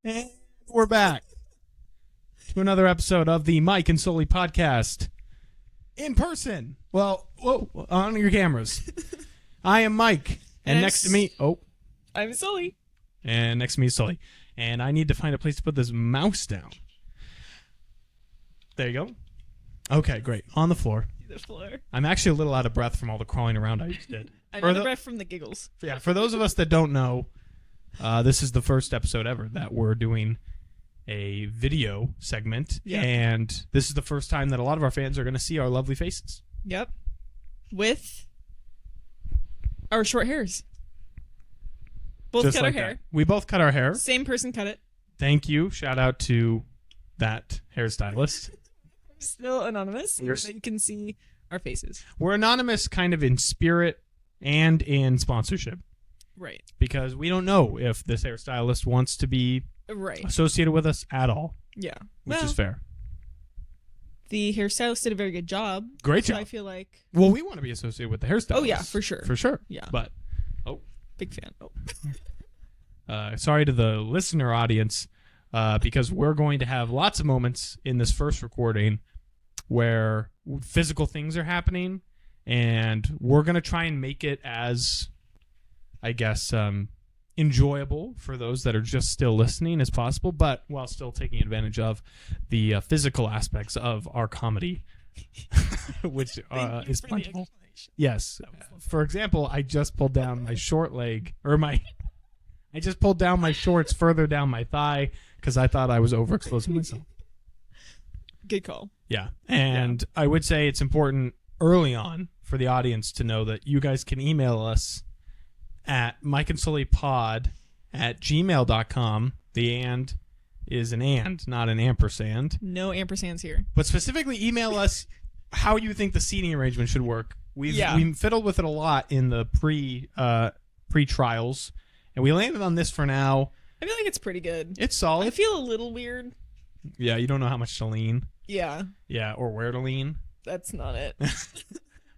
And we're back to another episode of the Mike and Sully podcast. In person. Well, whoa, on your cameras. I am Mike. And next to me... Oh. I'm Sully. And next to me is Sully. And I need to find a place to put this mouse down. There you go. Okay, great. On the floor. The floor. I'm actually a little out of breath from all the crawling around I just did. I'm out of breath from the giggles. Yeah, for those of us that don't know, this is the first episode ever that we're doing a video segment. Yep. And this is the first time that a lot of our fans are going to see our lovely faces. Yep. With our short hairs. Both Just cut like our hair. that. We both cut our hair. Same person cut it. Thank you. Shout out to that hairstylist. Still anonymous, so that you can see our faces. We're anonymous kind of in spirit and in sponsorship. Right. Because we don't know if this hairstylist wants to be associated with us at all. Yeah. Which is fair. The hairstylist did a very good job. Great job. I feel like... Well, we want to be associated with the hairstylist. Oh, yeah, for sure. For sure. Yeah. But... Big fan. Sorry to the listener audience, because we're going to have lots of moments in this first recording where physical things are happening, and we're going to try and make it as, I guess, enjoyable for those that are just still listening as possible, but while still taking advantage of the physical aspects of our comedy, which is plentiful. Yes. For example, I just pulled down my short leg, I just pulled down my shorts further down my thigh because I thought I was overexposing myself. Good call. Yeah. And I would say it's important early on for the audience to know that you guys can email us at mikeandsullypod@gmail.com. The and is an and, not an ampersand. No ampersands here. But specifically email us how you think the seating arrangement should work. We fiddled with it a lot in the pre-trials, and we landed on this for now. I feel like it's pretty good. It's solid. I feel a little weird. Yeah, you don't know how much to lean. Yeah. Yeah, or where to lean. That's not it.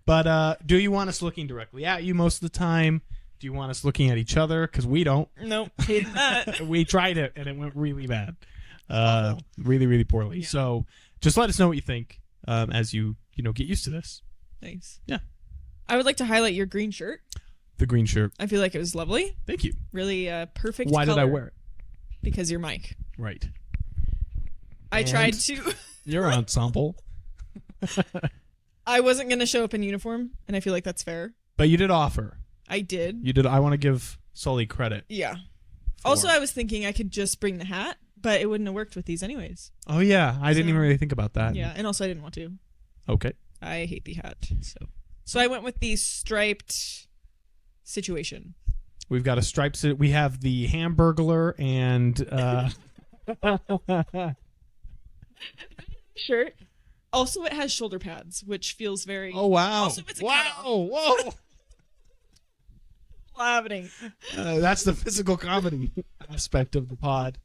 But do you want us looking directly at you most of the time? Do you want us looking at each other? Because we don't. Nope. Hate that. We tried it, and it went really bad. Really, really poorly. Yeah. So just let us know what you think as you get used to this. Thanks. Yeah. I would like to highlight your green shirt. The green shirt. I feel like it was lovely. Thank you. Really perfect Why color. did I wear it? Because you're Mike. Right. I tried to... Your ensemble. I wasn't going to show up in uniform, and I feel like that's fair. But you did offer. I did. You did. I want to give Sully credit. Yeah. Also, I was thinking I could just bring the hat, but it wouldn't have worked with these anyways. Oh, yeah. I didn't even really think about that. Yeah, and also I didn't want to. Okay. I hate the hat, so I went with the striped situation. We've got a striped... We have the Hamburglar and... shirt. Also, it has shoulder pads, which feels very... Oh, wow. Also, it's a Whoa. happening. That's the physical comedy aspect of the pod,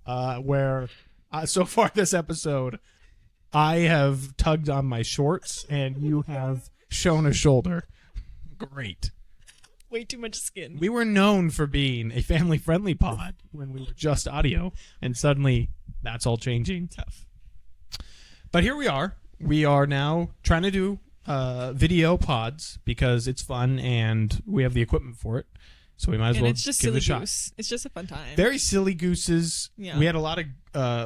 where so far this episode, I have tugged on my shorts and you have shown a shoulder. Great. Way too much skin. We were known for being a family-friendly pod when we were just audio, and suddenly that's all changing. Tough. But here we are. We are now trying to do video pods because it's fun and we have the equipment for it. So we might as well give it a shot. It's just a fun time. Very silly gooses. Yeah. We had a lot of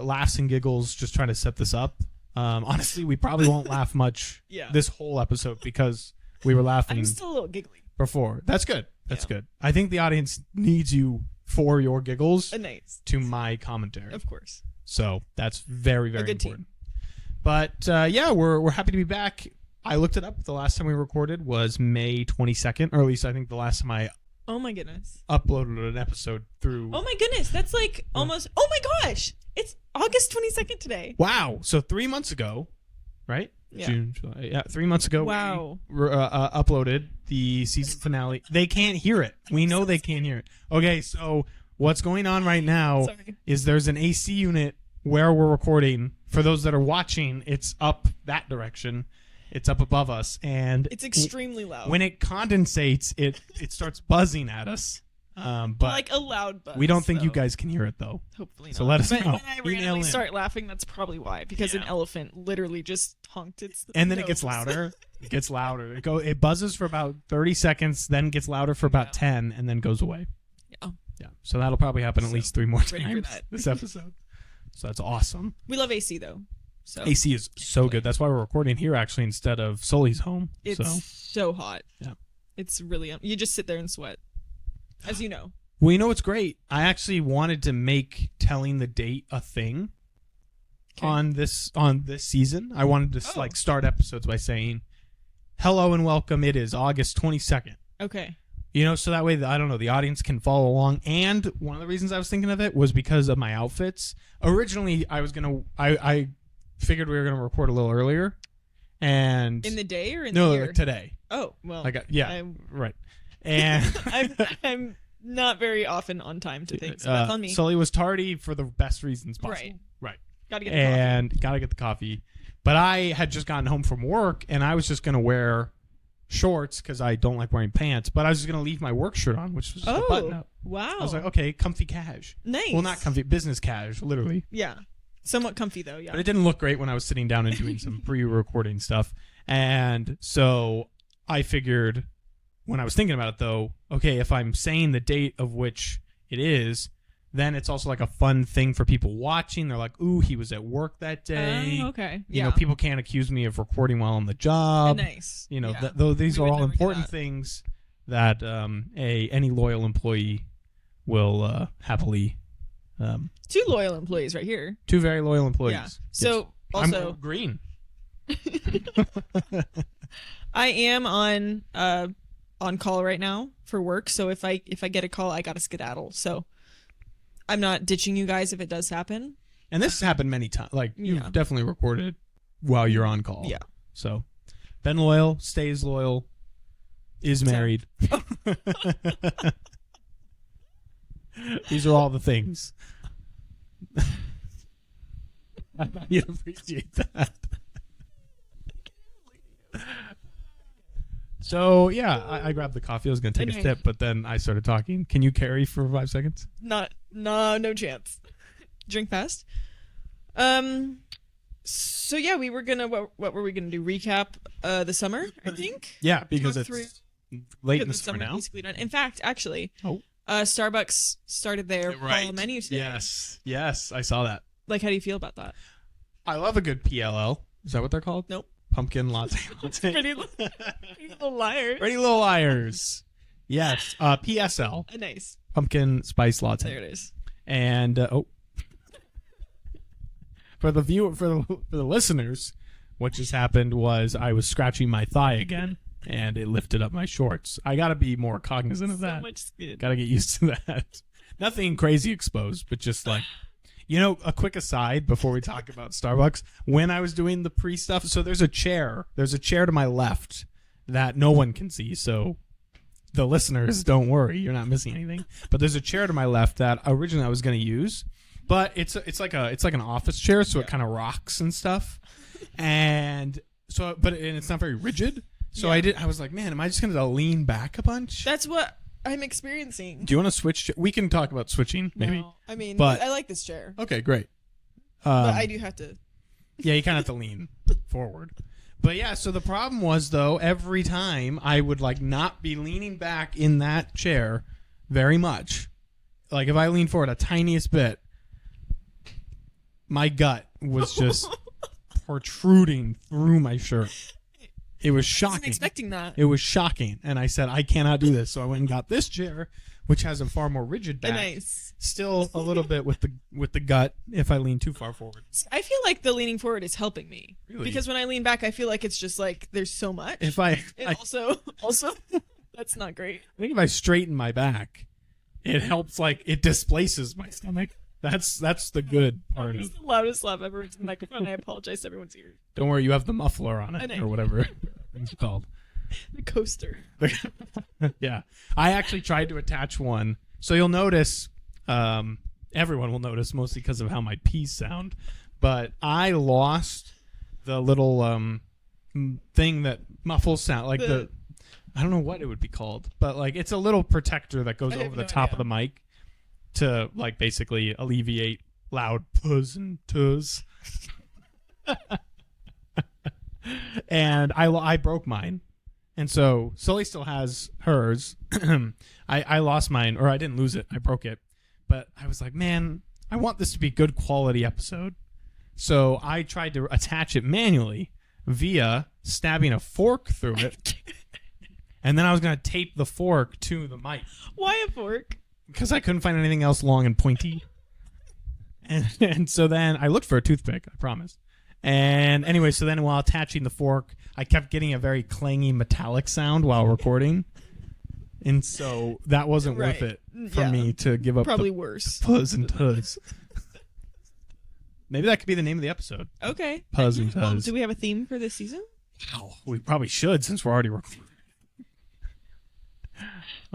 laughs and giggles just trying to set this up. Honestly, we probably won't laugh much this whole episode because we were laughing. I'm still a little giggly. Before. That's good. That's good. I think the audience needs you for your giggles to my commentary. Of course. So that's very, very important. Team. But we're happy to be back. I looked it up. The last time we recorded was May 22nd, or at least I think the last time I Oh my goodness. Uploaded an episode through... Oh my goodness. That's like almost... Oh my gosh. It's August 22nd today. Wow. So 3 months ago, right? Yeah. June, July. Yeah, 3 months ago. Wow. We uploaded the season finale. They can't hear it. We know they can't hear it. Okay, so what's going on right now is there's an AC unit where we're recording. For those that are watching, it's up that direction. It's up above us, and it's extremely loud. When it condensates, it starts buzzing at us. But like a loud buzz. we don't think you though. guys can hear it though. Hopefully not. So let us but know. when I Email randomly in. start laughing, that's probably why. Because an Yeah. elephant literally just honked its And then it gets nose. louder. It gets louder. It buzzes for about 30 seconds, then gets louder for about 10, and then goes away. Yeah. Yeah. So that'll probably happen at So, least 3 more ready for times that. this episode. So that's awesome. We love AC though. So AC is so good. That's why we're recording here actually instead of Sully's home. it's so hot. Yeah. It's really you just sit there and sweat. As you know. Well, you know what's great? I actually wanted to make telling the date a thing on this season. I wanted to like start episodes by saying, "Hello and welcome. It is August 22nd." Okay. You know, so that way, I don't know, the audience can follow along. And one of the reasons I was thinking of it was because of my outfits. Originally, I figured we were gonna record a little earlier, and In the day or in no, the year? like today. Oh well. Right, and I'm not very often on time to things. So that's on me. Sully was tardy for the best reasons possible. Right. Gotta get the coffee. And gotta get the coffee. But I had just gotten home from work, and I was just gonna wear shorts because I don't like wearing pants. But I was just gonna leave my work shirt on, which was just a button up. Wow. I was like, okay, comfy cash. Nice. Well, not comfy, business cash, literally. Yeah. Somewhat comfy though, yeah. But it didn't look great when I was sitting down and doing some pre-recording stuff. And so I figured, when I was thinking about it though, okay, if I'm saying the date of which it is, then it's also like a fun thing for people watching. They're like, ooh, he was at work that day. Okay. You know, people can't accuse me of recording while on the job. Nice. You know, Yeah. though these We are would all never do important that. things that any loyal employee will happily. 2 loyal employees right here. 2 very loyal employees. Yeah. Yes. So I'm also green. I am on call right now for work, so if I get a call, I gotta skedaddle. So I'm not ditching you guys if it does happen. And this has happened many times. Like, you've Yeah. definitely recorded while you're on call. Yeah. So, been loyal, stays loyal, is married. These are all the things. I thought you'd appreciate that. So, yeah, I grabbed the coffee. I was going to take a Okay. sip, but then I started talking. Can you carry for 5 seconds? No chance. Drink fast. So yeah, we were gonna what were we gonna do? Recap the summer, I think. Yeah, because Talk it's through- late in the Because summer now. basically done. In fact, actually, Oh. Starbucks started their fall menu today. Yes, I saw that. Like, how do you feel about that? I love a good PLL. Is that what they're called? Nope. Pumpkin latte. Pretty little liar. Pretty Little Liars. Yes. PSL. Nice. Pumpkin spice latte. There it is. And for the listeners, what just happened was I was scratching my thigh again, and it lifted up my shorts. I got to be more cognizant of So that. much skin. Got to get used to that. Nothing crazy exposed, but just like, you know, a quick aside before we talk about Starbucks. When I was doing the pre-stuff, so there's a chair to my left that no one can see, so the listeners, don't worry, you're not missing anything. But there's a chair to my left that originally I was going to use, but it's like an office chair, so it kind of rocks and stuff. And so, and it's not very rigid. So I was like, man, am I just going to lean back a bunch? That's what I'm experiencing. Do you want to switch? We can talk about switching, maybe. No, I mean, But- I like this chair, Okay, great. but I do have to. Yeah, you kind of have to lean forward. But yeah, so the problem was, though, every time I would like not be leaning back in that chair very much. Like if I leaned forward a tiniest bit, my gut was just protruding through my shirt. It was I shocking. wasn't expecting that. It was shocking, and I said, I cannot do this. So I went and got this chair, which has a far more rigid back. Nice. Still a little bit with the gut if I lean too far forward. I feel like the leaning forward is helping me. Really? Because when I lean back, I feel like it's just like there's so much. If I And also, that's not great. I think if I straighten my back, it helps. Like it displaces my stomach. That's the good part of It's it. the loudest laugh ever into the microphone. I apologize to everyone's ears. Don't worry, you have the muffler on I it know. or whatever it's called. The coaster. Yeah, I actually tried to attach one. So you'll notice, everyone will notice, mostly because of how my P's sound. But I lost the little thing that muffles sound, like I don't know what it would be called, but like it's a little protector that goes I have over the no top idea. of the mic to like basically alleviate loud Puhs and Tuhs. And I broke mine, and so Sully still has hers. I lost mine, or I didn't lose it. I broke it, but I was like, man, I want this to be a good quality episode. So I tried to attach it manually via stabbing a fork through it. And then I was going to tape the fork to the mic. Why a fork? Because I couldn't find anything else long and pointy. And so then I looked for a toothpick, I promise. And anyway, so then while attaching the fork, I kept getting a very clangy metallic sound while recording. And so that wasn't worth it for me to give up Probably the worse. Puhs and Tuhs. Maybe that could be the name of the episode. Okay. Puhs and Tuhs. Do we have a theme for this season? Wow, we probably should since we're already recording.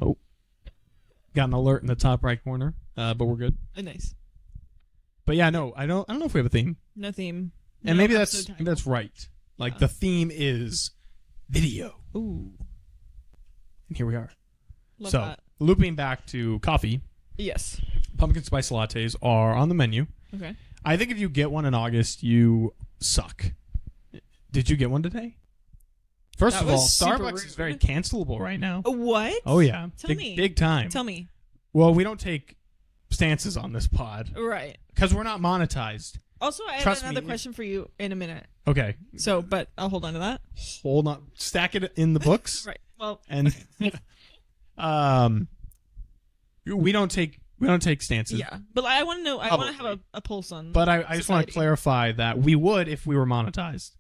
Oh, got an alert in the top right corner, but we're good. Nice. But yeah, no, I don't know if we have a theme, No theme. and No maybe episode title. that's right. Like Yeah. the theme is video, Ooh. and here we are. Love So that. looping back to coffee, Yes. pumpkin spice lattes are on the menu. Okay. I think if you get one in August, you suck. Did you get one today? First That of all, was super Starbucks rude. is very cancelable right now. What? Oh yeah, Tell me. big time. Tell me. Well, we don't take stances on this pod Right. because we're not monetized. Also, I Trust have another me. question for you in a minute. Okay, So, but I'll hold on to that. hold on, stack it in the books, Right. Well, and we don't take stances. yeah. But I want to know. I Oh, want to have a pulse on. But I just want society. to clarify that we would if we were monetized,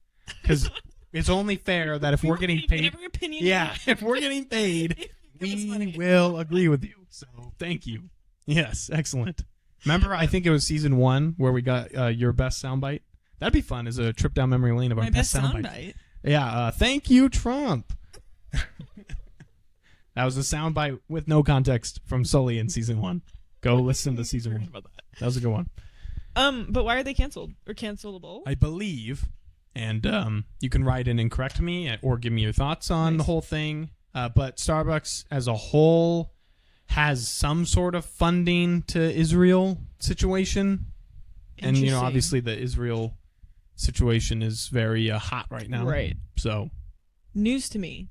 because it's only fair that if we're getting paid, Whatever opinion. yeah, if we're getting paid, Give us we money. will agree with you. So thank you. Yes, excellent. Remember, I think it was season 1 where we got your best soundbite. That'd be fun as a trip down memory lane of our My best soundbite. soundbite. Yeah, thank you, Trump. That was a soundbite with no context from Sully in season 1. Go listen to season 1 about that. That was a good one. But why are they canceled or cancelable? I believe, and you can write in and correct me or give me your thoughts on the Nice. whole thing. But Starbucks as a whole has some sort of funding to Israel situation, and Interesting. obviously the Israel situation is very hot right now. Right. So News to me.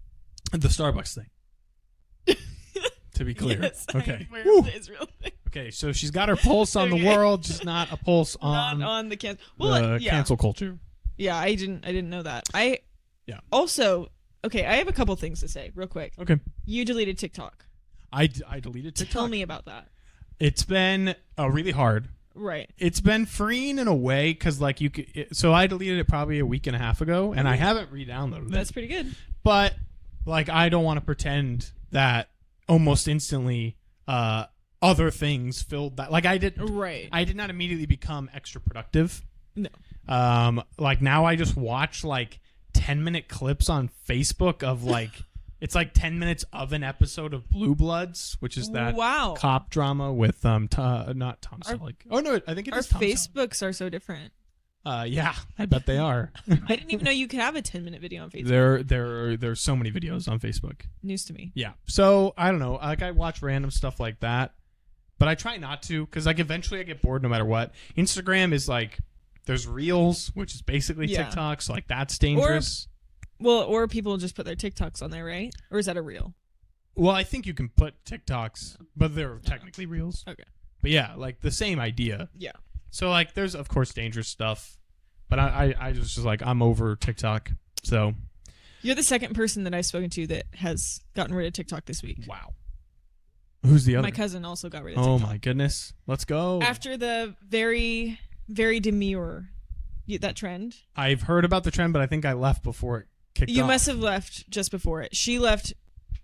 the Starbucks thing. To be clear. Yes, Okay. I'm aware Woo. of the Israel thing. Okay, so she's got her pulse on the Okay. world, just not a pulse on, Not on the cancel. Well, the yeah. cancel culture. Yeah, I didn't know that. Yeah. Also, okay, I have a couple things to say real quick. Okay. You deleted TikTok. I deleted TikTok. Tell me about that. It's been really hard. Right. It's been freeing in a way because like you could. So I deleted it probably a week and a half ago, and I haven't re-downloaded it. That's pretty good. But like I don't want to pretend that almost instantly other things filled that. Like I did not immediately become extra productive. No. Like now I just watch like 10-minute clips on Facebook of like it's like 10 minutes of an episode of Blue Bloods, which is that Wow. cop drama with not Tom Selleck. Oh no, I think it Our is Tom Selleck. Facebooks are so different. Yeah, I bet they are. I didn't even know you could have a 10-minute video on Facebook. There's so many videos on Facebook. News to me. Yeah. So I don't know. Like I watch random stuff like that, but I try not to because like eventually I get bored no matter what. Instagram is like there's Reels, which is basically Yeah. TikTok, so like that's dangerous. Or people just put their TikToks on there, right? Or is that a reel? Well, I think you can put TikToks, but they're technically Reels. Okay. But yeah, like the same idea. Yeah. So like there's of course dangerous stuff, but I just like I'm over TikTok. So You're the second person that I've spoken to that has gotten rid of TikTok this week. wow. Who's the other? My cousin also got rid of Oh TikTok. my goodness. Let's go. After the very, very demure, that trend. I've heard about the trend, but I think I left before it kicked off. You must have left just before it. She left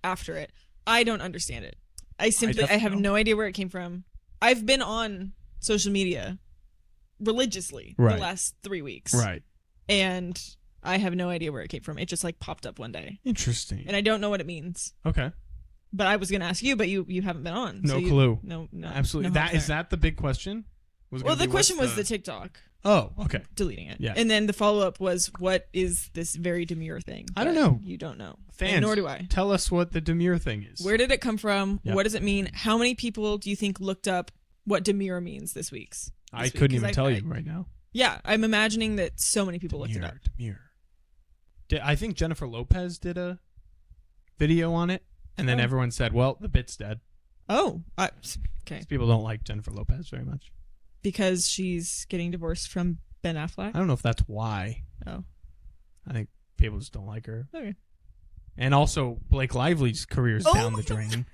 after it. I don't understand it. I have definitely no idea where it came from. I've been on social media religiously Right. the last 3 weeks. Right. And I have no idea where it came from. It just like popped up one day. Interesting. And I don't know what it means. Okay. But I was going to ask you, but you haven't been on. No clue. No. Absolutely. no That hope is there. that the big question? Well, the question was the TikTok. Oh, okay. Deleting it. Yeah. And then the follow-up was, what is this very demure thing? I don't But know. You don't know. Fans, nor do I. Tell us what the demure thing is. Where did it come from? Yep. What does it mean? How many people do you think looked up what demure means this week? I couldn't even tell you right now. Yeah, I'm imagining that so many people looked it up. Demure. I think Jennifer Lopez did a video on it, and then everyone said, well, the bit's dead. Oh, okay. People don't like Jennifer Lopez very much. Because she's getting divorced from Ben Affleck? I don't know if that's why. Oh. I think people just don't like her. Okay. And also, Blake Lively's career's down the drain.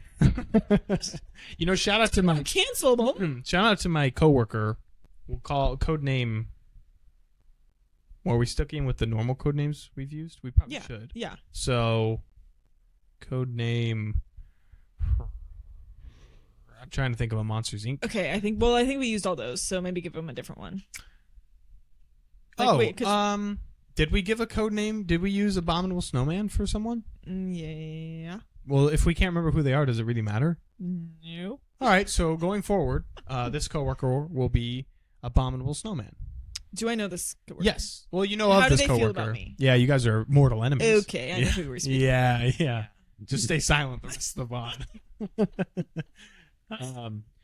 Shout out to my canceled. Shout out to my coworker. We'll call code name. Are we sticking with the normal code names we've used? We probably should. Yeah. So, code name. I'm trying to think of a Monsters Inc. Okay, I think we used all those, so maybe give them a different one. Did we give a code name? Did we use Abominable Snowman for someone? Yeah. Well, if we can't remember who they are, does it really matter? No. All right, so going forward, this coworker will be Abominable Snowman. Do I know this coworker? Yes. Well, you know of this coworker. How do they feel about me? Yeah, you guys are mortal enemies. Okay, I know who we're speaking. Yeah. Just stay silent the rest of the pod.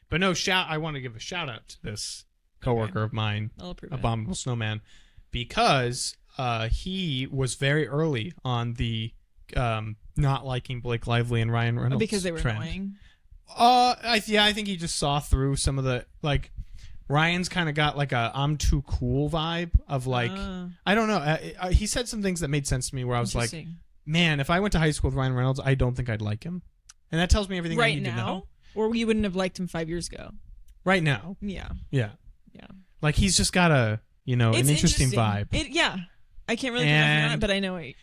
But no, I want to give a shout out to this coworker of mine, I'll approve Abominable Snowman, because he was very early on the not liking Blake Lively and Ryan Reynolds because they were trend. annoying. I think he just saw through some of the Ryan's kind of got like a I'm too cool vibe of I don't know. He said some things that made sense to me where I was like, man, if I went to high school with Ryan Reynolds, I don't think I'd like him, and that tells me everything I need to know. Or you wouldn't have liked him 5 years ago. Right now. Yeah. Like he's just got an interesting vibe. I can't really put nothing on it, but I know it.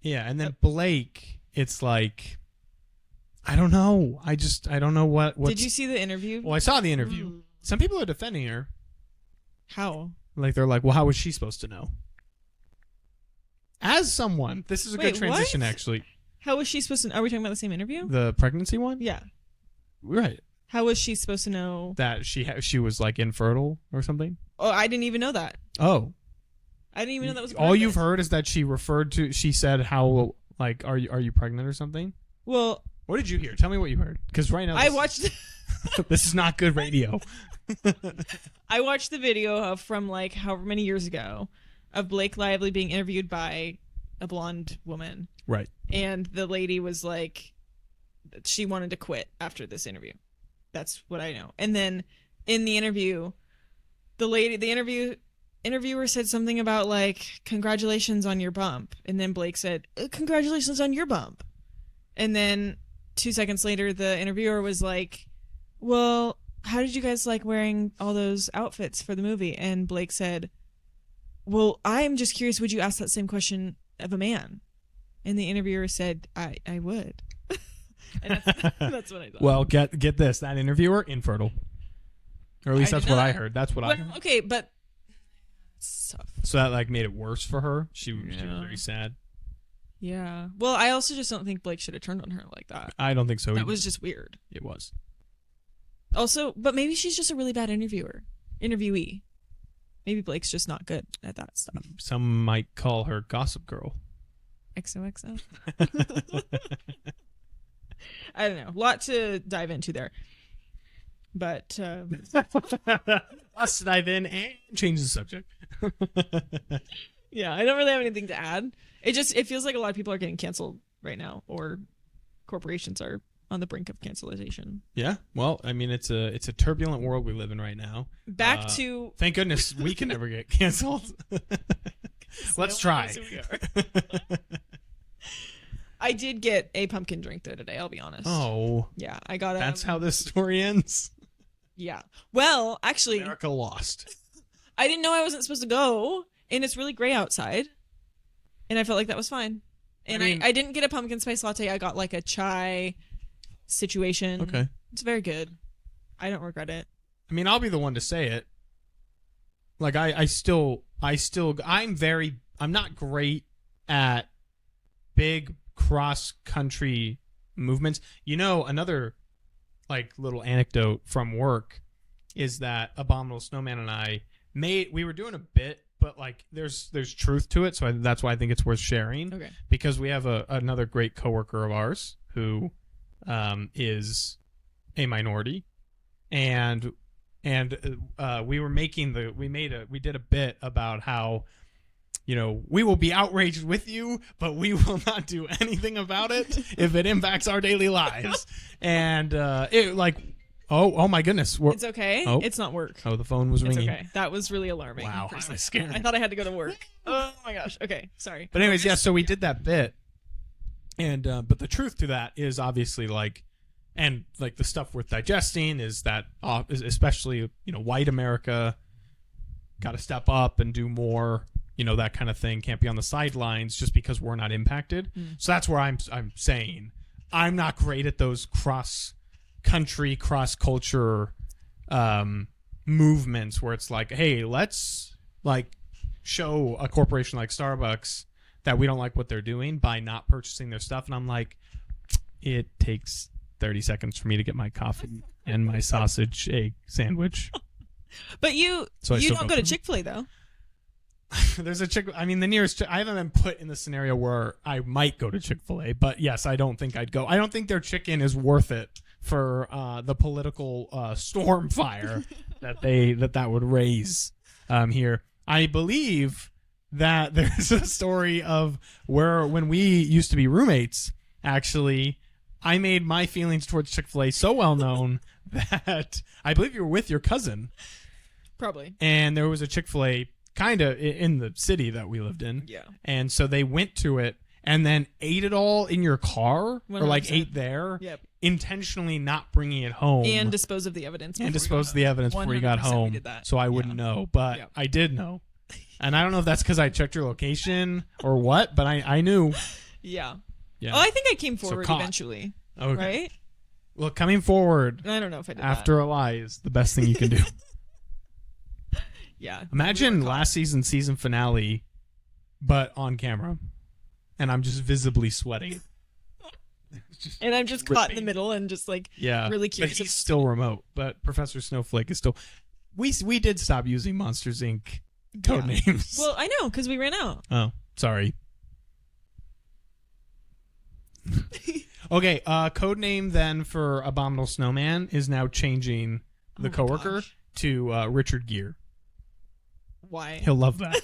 Yeah, and then Blake, it's like, I don't know. I don't know what. Did you see the interview? Well, I saw the interview. Some people are defending her. How? Like they're like, well, how was she supposed to know? As someone, this is a good transition, actually. How was she supposed to know? Are we talking about the same interview? The pregnancy one? Yeah. Right. How was she supposed to know? That she was like infertile or something? Oh, I didn't even know that. Oh. I didn't even know that was all you've heard is that she said how, like, are you pregnant or something? Well. What did you hear? Tell me what you heard. Because right now. I watched. This is not good radio. I watched the video from like however many years ago of Blake Lively being interviewed by a blonde woman. Right. And the lady was like, she wanted to quit after this interview. That's what I know. And then in the interview, interviewer said something about like, congratulations on your bump. And then Blake said, congratulations on your bump. And then 2 seconds later, the interviewer was like, well, how did you guys like wearing all those outfits for the movie? And Blake said, well, I'm just curious, would you ask that same question of a man? And the interviewer said, I would. And that's what I thought. Well, get this. That interviewer, infertile. Or at least that's what I heard. That's what I heard. Okay, but... So that like made it worse for her? She was very sad. Yeah. Well, I also just don't think Blake should have turned on her like that. I don't think so either. That was just weird. It was. Also, but maybe she's just a really bad interviewee. Maybe Blake's just not good at that stuff. Some might call her Gossip Girl. XOXO. I don't know. A lot to dive into there. But let's dive in and change the subject. Yeah, I don't really have anything to add. It feels like a lot of people are getting canceled right now, or corporations are on the brink of cancellation. Yeah, well, I mean, it's a turbulent world we live in right now. Back to thank goodness we can never get canceled. Let's try. I did get a pumpkin drink the other day, I'll be honest. Oh. Yeah, I got That's how this story ends? Yeah. Well, actually... America lost. I didn't know I wasn't supposed to go, and it's really gray outside, and I felt like that was fine. And I didn't get a pumpkin spice latte. I got like a chai situation. Okay. It's very good. I don't regret it. I mean, I'll be the one to say it. Like, I'm not great at big cross-country movements. You know, another, like, little anecdote from work is that Abominable Snowman and I we were doing a bit, but like there's truth to it, so that's why I think it's worth sharing. Okay. Because we have another great coworker of ours who is a minority, and we did a bit about how, you know, we will be outraged with you, but we will not do anything about it if it impacts our daily lives. And it like, oh my goodness, it's okay. Oh. It's not work. Oh, the phone was ringing. It's okay. That was really alarming. Wow, I was scared. I thought I had to go to work. Oh my gosh. Okay, sorry. But anyways, yeah. So we did that bit, and but the truth to that is obviously like, and like the stuff worth digesting is that especially, you know, white America got to step up and do more. You know, that kind of thing. Can't be on the sidelines just because we're not impacted. So that's where I'm saying I'm not great at those cross-country, cross-culture movements where it's like, hey, let's like show a corporation like Starbucks that we don't like what they're doing by not purchasing their stuff. And I'm like, it takes 30 seconds for me to get my coffee and my sausage egg sandwich. But you don't go to Chick-fil-A though. There's a I mean, the nearest. I haven't been put in the scenario where I might go to Chick-fil-A, but yes, I don't think I'd go. I don't think their chicken is worth it for the political storm fire that would raise here. I believe that there's a story of where when we used to be roommates, actually, I made my feelings towards Chick-fil-A so well known that I believe you were with your cousin. Probably. And there was a Chick-fil-A kind of in the city that we lived in. Yeah. And so they went to it and then ate it all in your car 100%. or like ate there, Yep. intentionally not bringing it home. And dispose of the evidence. Before you got home. We did that. So I wouldn't know, but Yep. I did know. And I don't know if that's because I checked your location or what, but I knew. Yeah. Yeah. Oh, I think I came forward caught. eventually. Okay. Right? Well, coming forward I don't know if I did after a lie is the best thing you can do. Yeah. Imagine last season finale, but on camera, and I'm just visibly sweating. And I'm just caught in the middle and just like really curious. But he's still remote. But Professor Snowflake is still. We did stop using Monsters Inc. code names. Well, I know because we ran out. Oh, sorry. Okay, code name then for Abominable Snowman is now changing the coworker to Richard Gere. Why? He'll love that.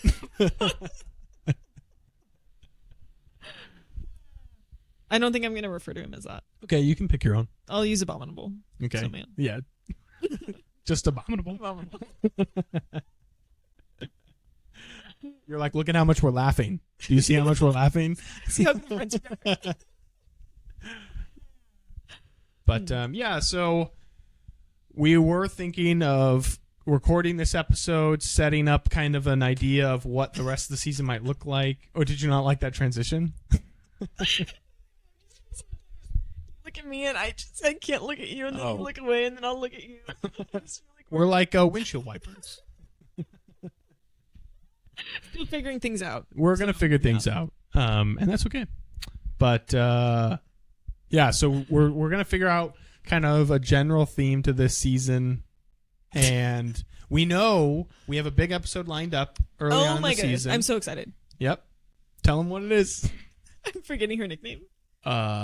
I don't think I'm going to refer to him as that. Okay, you can pick your own. I'll use Abominable. Okay. Snowman. Yeah. Just Abominable. Abominable. You're like, look at how much we're laughing. Do you see how much we're laughing? See how good friends are. But yeah, so we were thinking of recording this episode, setting up kind of an idea of what the rest of the season might look like. Or did you not like that transition? Look at me and I can't look at you and then you look away and then I'll look at you. We're like windshield wipers. Still figuring things out. We're going to figure things out. And that's okay. But yeah, so we're going to figure out kind of a general theme to this season. And we know we have a big episode lined up early on in the season. I'm so excited. Yep. Tell them what it is. I'm forgetting her nickname.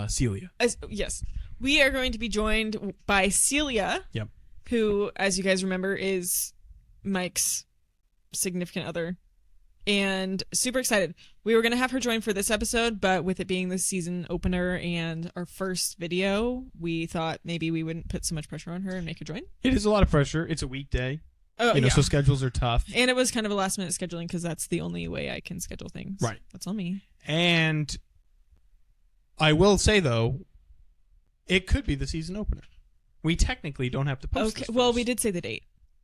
Celia. Yes. We are going to be joined by Celia. Yep. Who, as you guys remember, is Mike's significant other. And super excited. We were going to have her join for this episode, but with it being the season opener and our first video, we thought maybe we wouldn't put so much pressure on her and make her join. It is a lot of pressure. It's a weekday. Oh, so schedules are tough. And it was kind of a last minute scheduling because that's the only way I can schedule things. Right. That's on me. And I will say, though, it could be the season opener. We technically don't have to post this well, first. we did say the date.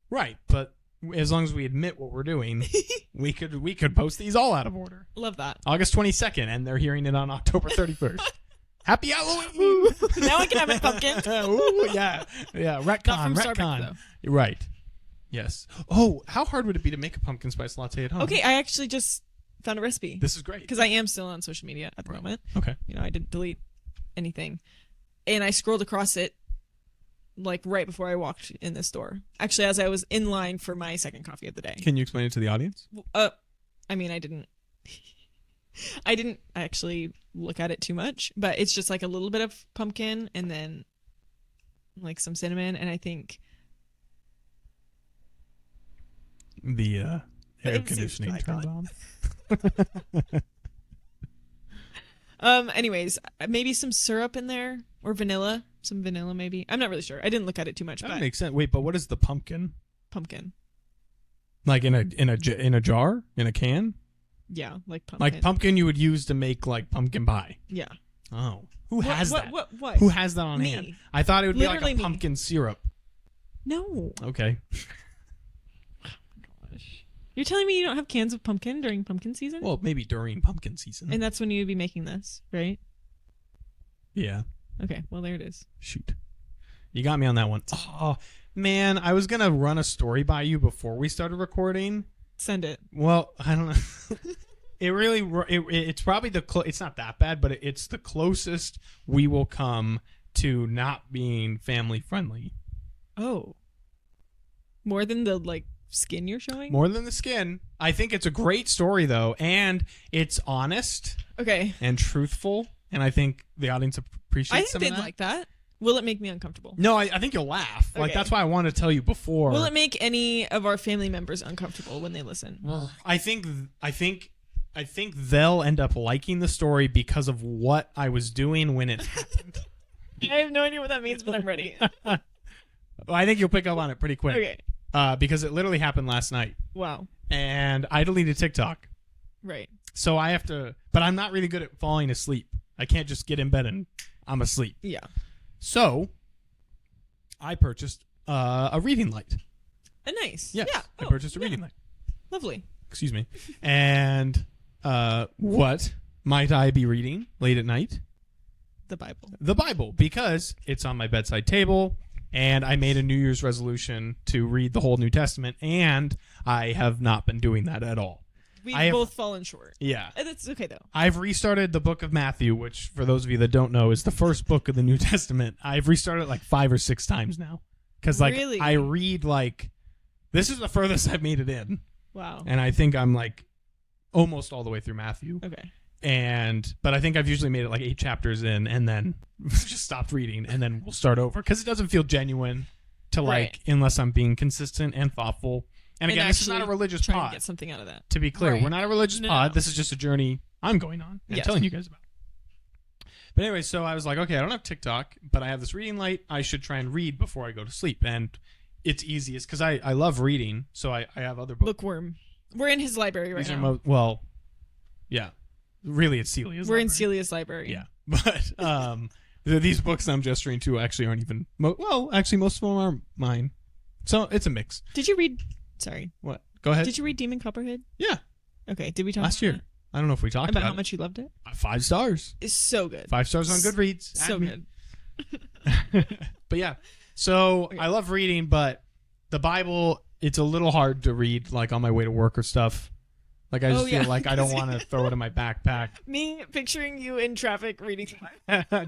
Right, but as long as we admit what we're doing, we could post these all out of order. Love that. August 22nd, and they're hearing it on October 31st. Happy Halloween! Now I can have a pumpkin. Ooh, yeah. Retcon, Not from retcon. Starbucks, You're right. Yes. Oh, how hard would it be to make a pumpkin spice latte at home? Okay, I actually just found a recipe. This is great. Because I am still on social media at the moment. Okay. I didn't delete anything. And I scrolled across it like right before I walked in this door. Actually, as I was in line for my second coffee of the day. Can you explain it to the audience? I mean, I didn't actually look at it too much, but it's just like a little bit of pumpkin and then like some cinnamon, and I think the air conditioning turned on. Anyways, maybe some syrup in there or vanilla. Some vanilla, maybe. I'm not really sure. I didn't look at it too much. That but makes sense. Wait, but what is the pumpkin? Pumpkin. Like in a jar, in a can? Yeah, like pumpkin. Like pumpkin you would use to make like pumpkin pie. Yeah. Oh, who has that? What? Who has that on hand? I thought it would Literally be like a me. pumpkin syrup. No. Okay. Gosh. You're telling me you don't have cans of pumpkin during pumpkin season? Well, maybe during pumpkin season. And that's when you would be making this, right? Yeah. Okay, well, there it is. Shoot. You got me on that one. Oh, man, I was going to run a story by you before we started recording. Send it. Well, I don't know. It's probably it's not that bad, but it's the closest we will come to not being family friendly. Oh. More than the, like, skin you're showing? More than the skin. I think it's a great story, though, and it's honest. Okay. And truthful, and I think the audience appreciates some of that. I think they'd like that. Will it make me uncomfortable? No, I think you'll laugh. Okay. Like, that's why I wanted to tell you before. Will it make any of our family members uncomfortable when they listen? I think they'll end up liking the story because of what I was doing when it happened. I have no idea what that means, but I'm ready. Well, I think you'll pick up on it pretty quick. Okay. Because it literally happened last night. Wow. And I deleted TikTok. Right. So I have to, but I'm not really good at falling asleep. I can't just get in bed and I'm asleep. Yeah. So I purchased a reading light. Nice. Yes, Yeah. I purchased a reading light. Lovely. Excuse me. And what might I be reading late at night? The Bible. The Bible, because it's on my bedside table, and I made a New Year's resolution to read the whole New Testament, and I have not been doing that at all. We've both fallen short. Yeah. That's okay, though. I've restarted the book of Matthew, which, for those of you that don't know, is the first book of the New Testament. I've restarted it like 5 or 6 times now. Because, like, really? I read, like, this is the furthest I've made it in. Wow. And I think I'm, like, almost all the way through Matthew. Okay. But I think I've usually made it like 8 chapters in and then just stopped reading and then we'll start over. Because it doesn't feel genuine to, like, unless I'm being consistent and thoughtful. And again, this is not a religious trying pod. to get something out of that. To be clear, Right. we're not a religious pod. This is just a journey I'm going on and telling you guys about. But anyway, so I was like, okay, I don't have TikTok, but I have this reading light. I should try and read before I go to sleep. And it's easiest because I love reading, so I have other books. Bookworm. We're in his library right now. Well, yeah. Really, it's Celia's library. In Celia's library. Yeah. But these books I'm gesturing to actually aren't even... actually, most of them are mine. So it's a mix. Did you read... Sorry. What? Go ahead. Did you read Demon Copperhead? Yeah. Okay. Did we talk last year? that? I don't know if we talked about about how much you loved it. 5 stars. It's so good. 5 stars on Goodreads. So good. But yeah, so I love reading, but the Bible, it's a little hard to read, like on my way to work or stuff. Like I just feel like I don't want to throw it in my backpack. Me picturing you in traffic reading.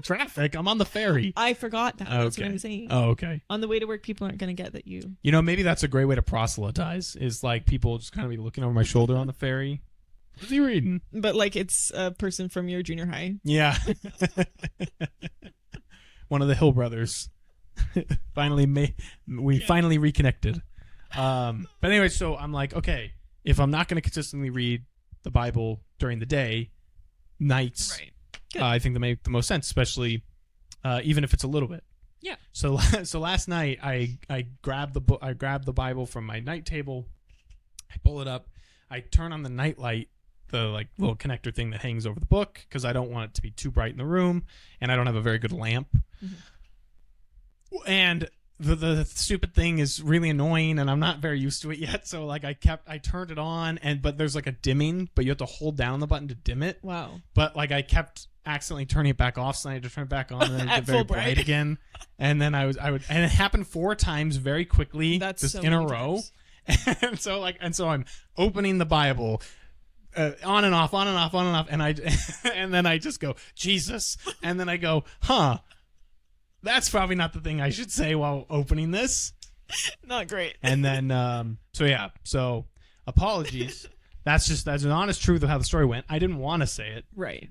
Traffic? I'm on the ferry. I forgot that. That's what I'm saying. Oh, okay. On the way to work, people aren't going to get that you... You know, maybe that's a great way to proselytize, is like people just kind of be looking over my shoulder on the ferry. What's he reading? But like it's a person from your junior high. Yeah. One of the Hill brothers. Finally reconnected. But anyway, so I'm like, okay, if I'm not going to consistently read the Bible during the day, nights, I think that make the most sense, especially even if it's a little bit. Yeah. So last night I grabbed the book. I grabbed the Bible from my night table. I pull it up. I turn on the night light, the like little connector thing that hangs over the book, because I don't want it to be too bright in the room, and I don't have a very good lamp. Mm-hmm. And the stupid thing is really annoying, and I'm not very used to it yet. So like I turned it on, but there's like a dimming, but you have to hold down the button to dim it. Wow. But like I kept accidentally turning it back off, so I had to turn it back on, and then it get very bright again. And then I would, and it happened 4 times very quickly, just in a row. And so I'm opening the Bible, on and off, and and then I just go Jesus, and then I go, huh. that's probably not the thing I should say while opening this. Not great. And then, so apologies. That's an honest truth of how the story went. I didn't want to say it. Right.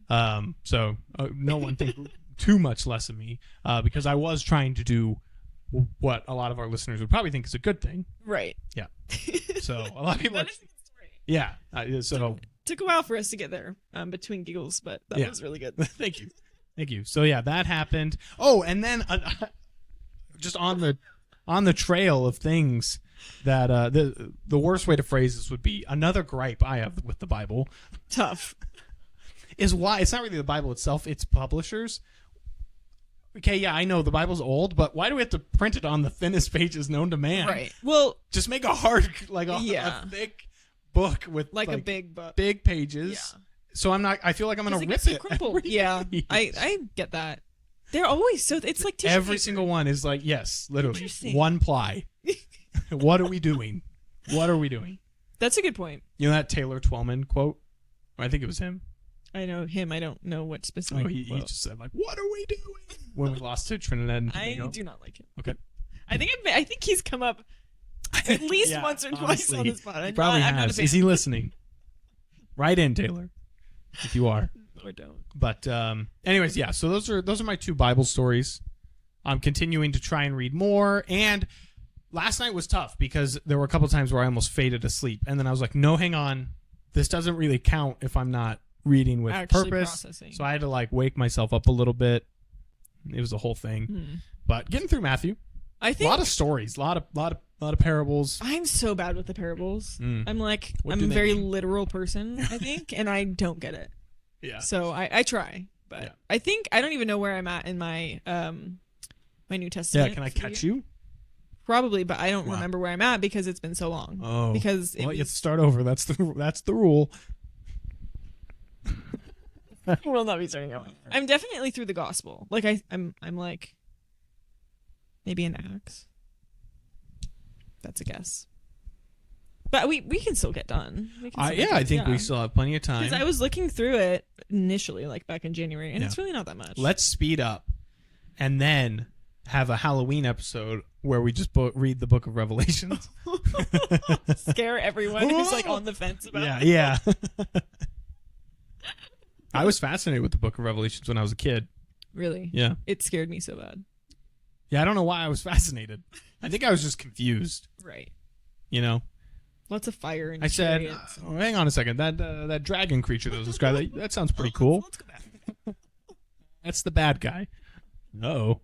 So no one think too much less of me, because I was trying to do what a lot of our listeners would probably think is a good thing. Right. Yeah. So a lot of people. That is a good story. Yeah. So took a while for us to get there, between giggles, but that was really good. Thank you. So yeah, that happened. Oh, and then just on the trail of things that the worst way to phrase this would be another gripe I have with the Bible. Tough. Is why it's not really the Bible itself; it's publishers. Okay, yeah, I know the Bible's old, but why do we have to print it on the thinnest pages known to man? Right. Well, just make a hard, a thick book with like a big book, big pages. Yeah. So I feel like I'm gonna rip it. Crumpled. Yeah, I get that. They're always so. It's like tissue every paper. Single one is like, yes, literally one ply. What are we doing? What are we doing? That's a good point. You know that Taylor Twellman quote? I think it was him. I know him. I don't know what specific. Oh, he just said like, "What are we doing?" When we lost to Trinidad and Tobago. I do not like him. Okay. I think he's come up at least once or twice on this pod. He probably has. Is he listening? Right in, Taylor, if you are. Or don't. But anyways, yeah. So those are my 2 Bible stories. I'm continuing to try and read more. And last night was tough because there were a couple times where I almost faded asleep, and then I was like, "No, hang on. This doesn't really count if I'm not reading with actually purpose." Processing. So I had to like wake myself up a little bit. It was a whole thing. But getting through Matthew, I think a lot of stories, a lot of parables. I'm so bad with the parables. I'm like, What I'm do a they very mean? literal person, I think, and I don't get it. Yeah. So I try, but Yeah. I think I don't even know where I'm at in my my New Testament. Yeah, can I catch you? Probably, but I don't Wow. remember where I'm at because it's been so long. Oh. Because Well, you have to start over. That's the rule. will not be starting over. I'm definitely through the gospel. Like I'm like maybe in Acts. That's a guess. But we can still get done. I think we still have plenty of time. Because I was looking through it initially, like back in January, and it's really not that much. Let's speed up, and then have a Halloween episode where we just read the Book of Revelations. Scare everyone who's like on the fence about it. Yeah. I was fascinated with the Book of Revelations when I was a kid. Really? Yeah. It scared me so bad. Yeah, I don't know why I was fascinated. I think I was just confused. Right. You know? Lots of fire and I said, chariots. hang on a second. That dragon creature that was described, that sounds pretty cool. Let's go back. That's the bad guy. Uh-oh.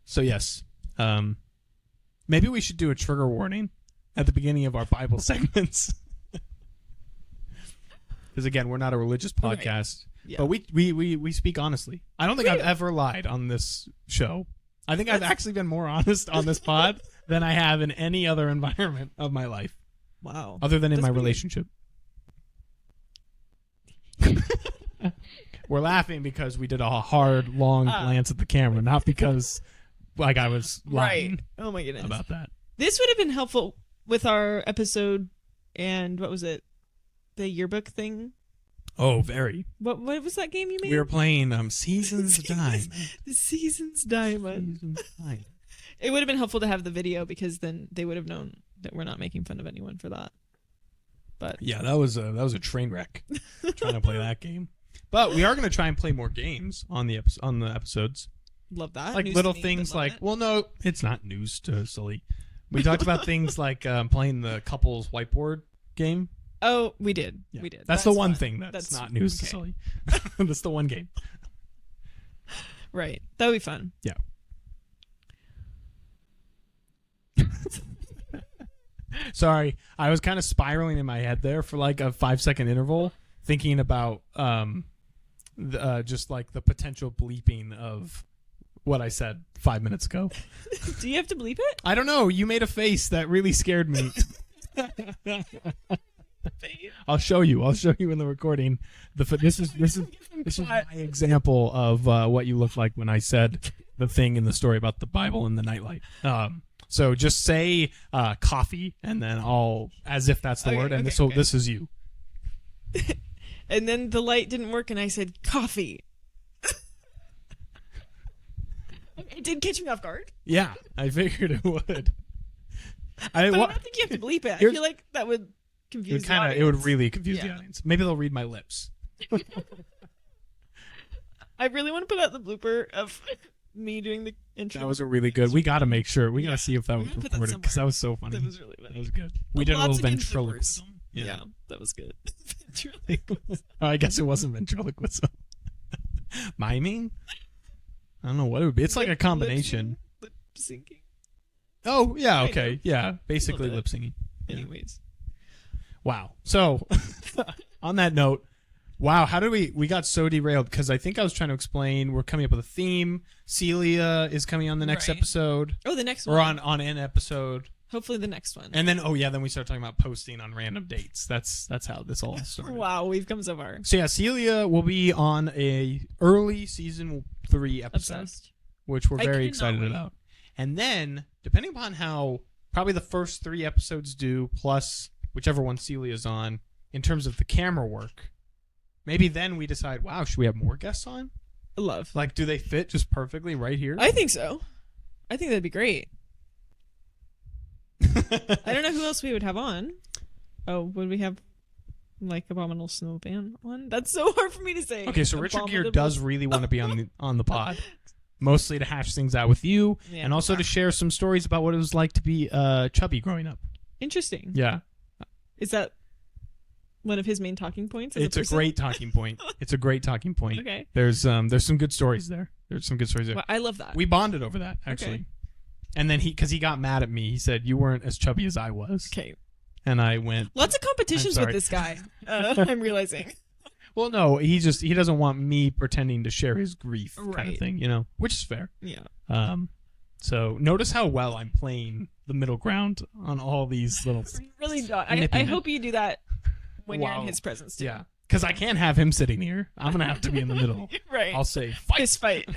So, yes. Maybe we should do a trigger warning at the beginning of our Bible segments. Because, again, we're not a religious podcast. Right. Yeah. But we speak honestly. I don't think I've ever lied on this show. I think I've actually been more honest on this pod than I have in any other environment of my life. Wow. Other than in my relationship. We're laughing because we did a hard, long glance at the camera, not because like I was lying. Right. Oh my goodness. About that. This would have been helpful with our episode and what was it? The yearbook thing? Oh, very. What was that game you made? We were playing Seasons Diamond. The Seasons Diamond. It would have been helpful to have the video because then they would have known that we're not making fun of anyone for that. But yeah, that was a train wreck trying to play that game. But we are going to try and play more games on the episodes. Love that. Like little things like well, no, it's not news to Sully. We talked about things like playing the couples whiteboard game. Oh, we did. Yeah. We did. That's the one thing that's not news to okay. Sully. That's the one game. Right. That would be fun. Yeah. Sorry, I was kind of spiraling in my head there for like a 5-second interval, thinking about just like the potential bleeping of what I said 5 minutes ago. Do you have to bleep it? I don't know. You made a face that really scared me. I'll show you in the recording. This is my example of what you look like when I said the thing in the story about the Bible and the nightlight. So just say coffee, and then I'll as if that's the word, and this is you. And then the light didn't work, and I said coffee. It did catch me off guard. Yeah, I figured it would. I don't think you have to bleep it. I feel like that would confuse the audience. It would really confuse the audience. Maybe they'll read my lips. I really want to put out the blooper of me doing the intro. That was a really good. We got to make sure. We got to see if that was recorded because that was so funny. That was really funny. That was good. We did a little ventriloquism. Yeah, that was good. Oh, I guess it wasn't ventriloquism. Miming? I don't know what it would be. It's like a combination. Lip syncing. Oh, yeah, okay. Yeah, basically lip syncing. Anyways. Wow. So, on that note, wow, how did we got so derailed? Because I think I was trying to explain we're coming up with a theme. Celia is coming on the next episode. Oh, the next one. Or on an episode. Hopefully the next one. And then, then we start talking about posting on random dates. That's how this all started. Wow, we've come so far. So, yeah, Celia will be on a early season 3 episode. Obsessed. Which we're very excited about. And then, depending upon how probably the first 3 episodes do, plus whichever one Celia's on, in terms of the camera work, maybe then we decide, wow, should we have more guests on? Love. Like, do they fit just perfectly right here? I think so. I think that'd be great. I don't know who else we would have on. Oh, would we have like Abominable Snowman on? That's so hard for me to say. Okay, so Richard Gere does really want to be on the pod. Mostly to hash things out with you, and also to share some stories about what it was like to be chubby growing up. Interesting. Yeah. Is that one of his main talking points? It's a great talking point. It's a great talking point. Okay. There's some good stories there. Well, I love that. We bonded over that, actually. Okay. And then because he got mad at me, he said, you weren't as chubby as I was. Okay. And I went... Lots of competitions with this guy, I'm realizing. Well, no, he doesn't want me pretending to share his grief kind of thing, which is fair. Yeah. So notice how well I'm playing the middle ground on all these little... Really don't. I hope you do that when you're in his presence, too. Yeah. Because I can't have him sitting here. I'm going to have to be in the middle. Right. I'll say, fight. Fist fight.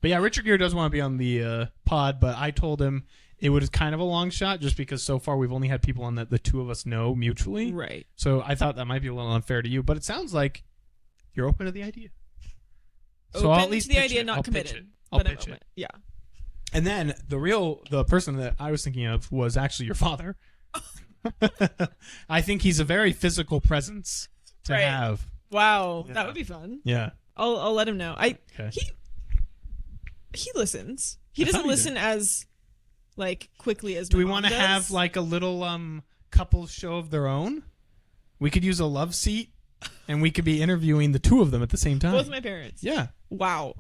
But yeah, Richard Gere does want to be on the pod, but I told him it was kind of a long shot just because so far we've only had people on that the two of us know mutually. Right. So I thought that might be a little unfair to you, but it sounds like you're open to the idea. So I'll at least the idea, not committed. I'll pitch it. Yeah. And then the person that I was thinking of was actually your father. I think he's a very physical presence to have. Wow, that would be fun. Yeah. I'll let him know. He listens. He doesn't listen as like quickly as. Do we want to have like a little couple show of their own? We could use a love seat, and we could be interviewing the two of them at the same time. Both my parents. Yeah. Wow.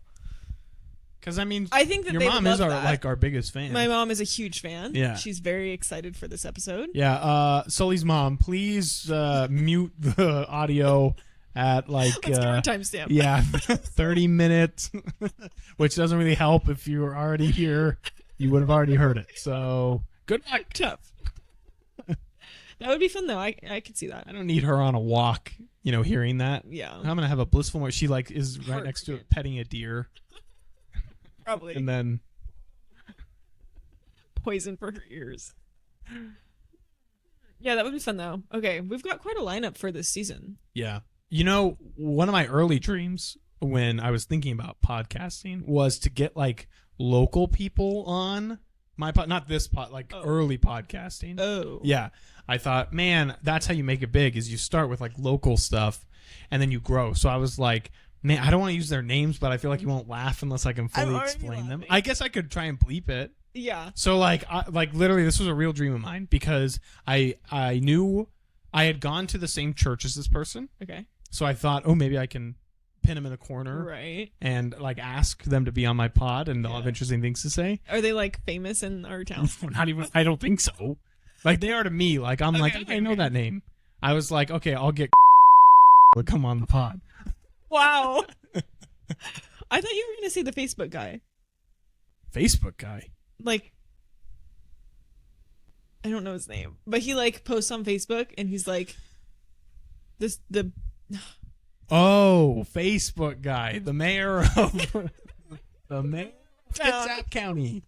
Because I mean, I think that your mom is our biggest fan. My mom is a huge fan. Yeah. She's very excited for this episode. Yeah. Sully's mom, please mute the audio at like timestamp. Yeah, 30 minutes, which doesn't really help if you were already here. You would have already heard it. So good luck. Tough. That would be fun though. I could see that. I don't need her on a walk, hearing that. Yeah. I'm gonna have a blissful moment. She like is right next to it petting a deer. Probably. And then poison for her ears. Yeah, that would be fun though. Okay, we've got quite a lineup for this season. Yeah. One of my early dreams when I was thinking about podcasting was to get like local people on my pod, not this pod, like early podcasting. Oh. Yeah. I thought, man, that's how you make it big is you start with like local stuff and then you grow. So I was like, man, I don't want to use their names, but I feel like you won't laugh unless I can fully explain them. I guess I could try and bleep it. Yeah. So like literally this was a real dream of mine because I knew I had gone to the same church as this person. Okay. So I thought, oh, maybe I can pin them in a corner, right? And like ask them to be on my pod, and they'll have interesting things to say. Are they like famous in our town? Not even. I don't think so. Like they are to me. Like I'm I know that name. I was like, okay, I'll get to come on the pod. Wow. I thought you were gonna say the Facebook guy. Facebook guy. Like, I don't know his name, but he like posts on Facebook, and he's like, Oh, Facebook guy, the mayor of Kitsap County.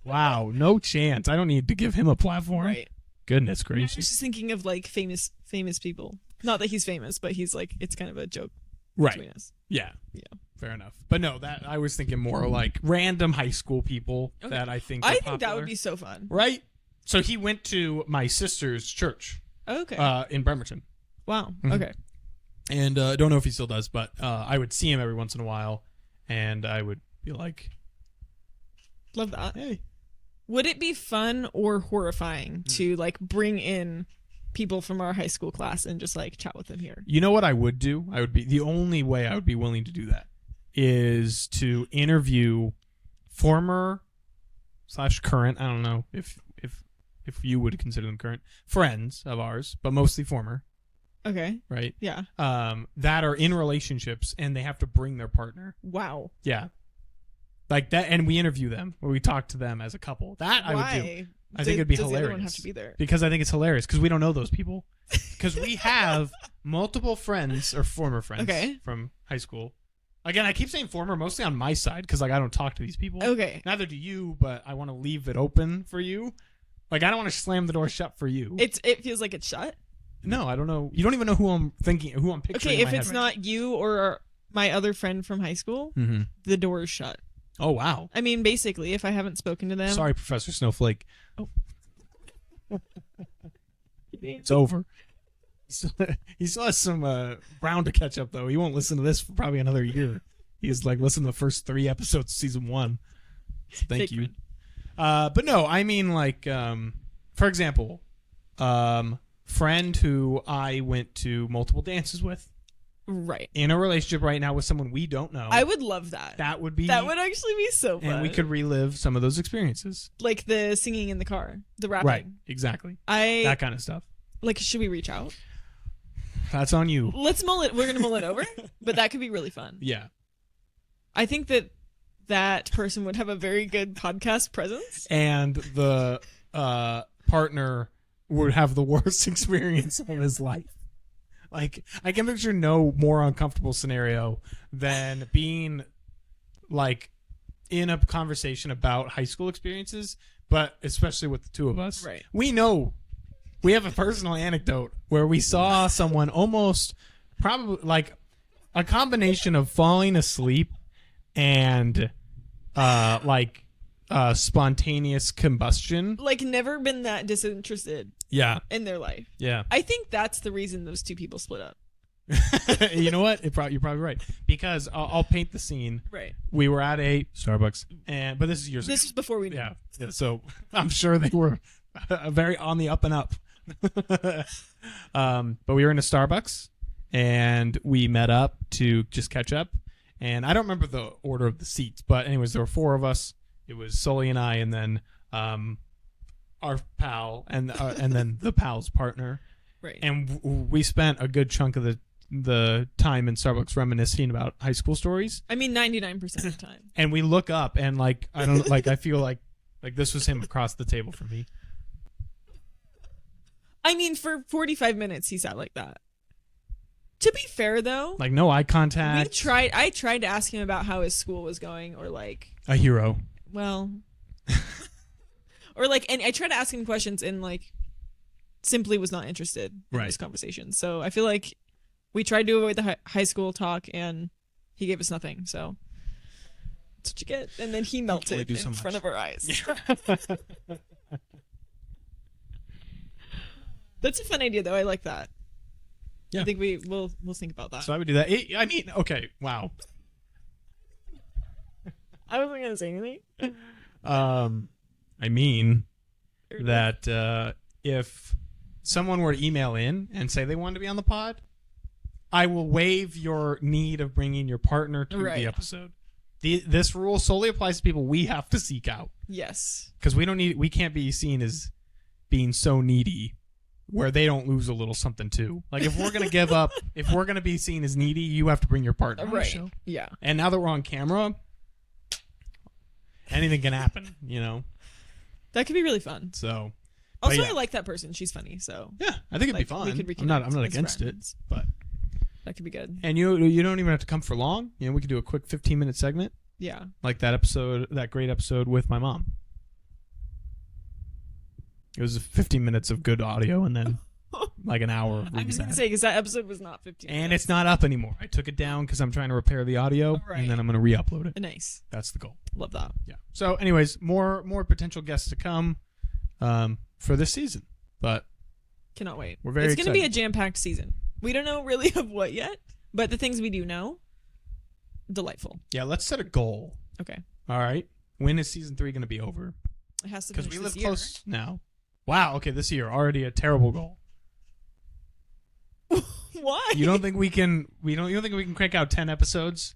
Wow, no chance. I don't need to give him a platform. Right. Goodness I was gracious. just thinking of like famous people. Not that he's famous, but he's like it's kind of a joke right. between us. Yeah. Yeah. Fair enough. But no, that I was thinking more like random high school people that I think are I think popular. that would be so fun. Right? So he went to my sister's church Okay. in Bremerton. Wow. Mhm. Okay. And I don't know if he still does, but I would see him every once in a while, and I would be like, Love that. hey. Would it be fun or horrifying to like bring in people from our high school class and just like chat with them here? You know what I would do? I would be the only way I would be willing to do that is to interview former / current. I don't know if you would consider them current friends of ours, but mostly former, Okay. right? Yeah. That are in relationships and they have to bring their partner. Wow. Yeah, like that, and we interview them or we talk to them as a couple. That I would do. I think it'd be does hilarious. The other one have to be there? Because I think it's hilarious because we don't know those people. Because we have multiple friends or former friends from high school. Again, I keep saying former mostly on my side because like I don't talk to these people. Okay. Neither do you, but I want to leave it open for you. Like I don't want to slam the door shut for you. It feels like it's shut. No, I don't know. You don't even know who I'm thinking, who I'm picturing. Okay, in if my it's head not you or my other friend from high school, Mm-hmm. the door is shut. Oh wow. I mean, basically, if I haven't spoken to them. Sorry, Professor Snowflake. Oh. It's over. He still has some ground to catch up, though. He won't listen to this for probably another year. He's like listened to the first 3 episodes of season 1. So thank you. But no, I mean like, for example, friend who I went to multiple dances with. Right. In a relationship right now with someone we don't know. I would love that. That would actually be so fun. And we could relive some of those experiences. Like the singing in the car, the rapping. Right. Exactly. That kind of stuff. Like, should we reach out? That's on you. Let's mull it. We're going to mull it over. But that could be really fun. Yeah. I think that person would have a very good podcast presence. And the partner would have the worst experience of his life. Like, I can picture no more uncomfortable scenario than being, like, in a conversation about high school experiences, but especially with the two of us. Right. We know, we have a personal anecdote where we saw someone almost, probably, like, a combination of falling asleep and, spontaneous combustion. Like, never been that disinterested. Yeah. In their life. Yeah. I think that's the reason those two people split up. You know what? You're probably right. Because I'll paint the scene. Right. We were at a Starbucks, but this is years ago. This is before we knew. Yeah. So I'm sure they were very on the up and up. But we were in a Starbucks, and we met up to just catch up. And I don't remember the order of the seats, but anyways, there were 4 of us. It was Sully and I, and then our pal, and then the pal's partner. Right. And we spent a good chunk of the time in Starbucks reminiscing about high school stories. I mean, 99% of the time. And we look up, and like I don't like I feel like this was him across the table from me. I mean, for 45 minutes he sat like that. To be fair, though, Like no eye contact. I tried to ask him about how his school was going, or like A hero. well, or like, and I tried to ask him questions, and like simply was not interested in Right. this conversation. So I feel like we tried to avoid the high school talk, and he gave us nothing. So that's what you get. And then he melted in front of our eyes. That's a fun idea, though. I like that. Yeah. I think we'll think about that. So I would do that. I mean, okay, wow. I wasn't gonna say anything. I mean that if someone were to email in and say they wanted to be on the pod, I will waive your need of bringing your partner to Right. the episode. This rule solely applies to people we have to seek out, Yes. because we can't be seen as being so needy where they don't lose a little something too. Like if we're gonna give up, if we're gonna be seen as needy, you have to bring your partner on the Right. show. Yeah. And now that we're on camera, anything can happen, you know. That could be really fun. So Also, yeah. I like that person. She's funny. So yeah, I think it'd be like, fun. we could I'm not reconnect as against friends. it, but that could be good. and you don't even have to come for long. You know, we could do a quick 15-minute segment Yeah. like that great episode with my mom. It was 15 minutes of good audio, and then like an hour. I was going to say, because that episode was not 15 And minutes. it's not up anymore. I took it down because I'm trying to repair the audio, Right. and then I'm going to re-upload it. Nice. That's the goal. Love that. Yeah. So, anyways, more potential guests to come for this season, but Cannot wait. we're very It's going to be a excited. jam-packed season. We don't know really of what yet, but the things we do know, delightful. Yeah, let's set a goal. Okay. All right. When is season 3 going to be over? It has to Because finish we this live year. close now. Wow. Okay, this year already a terrible goal. Why? You don't think we can? You don't think we can crank out 10 episodes?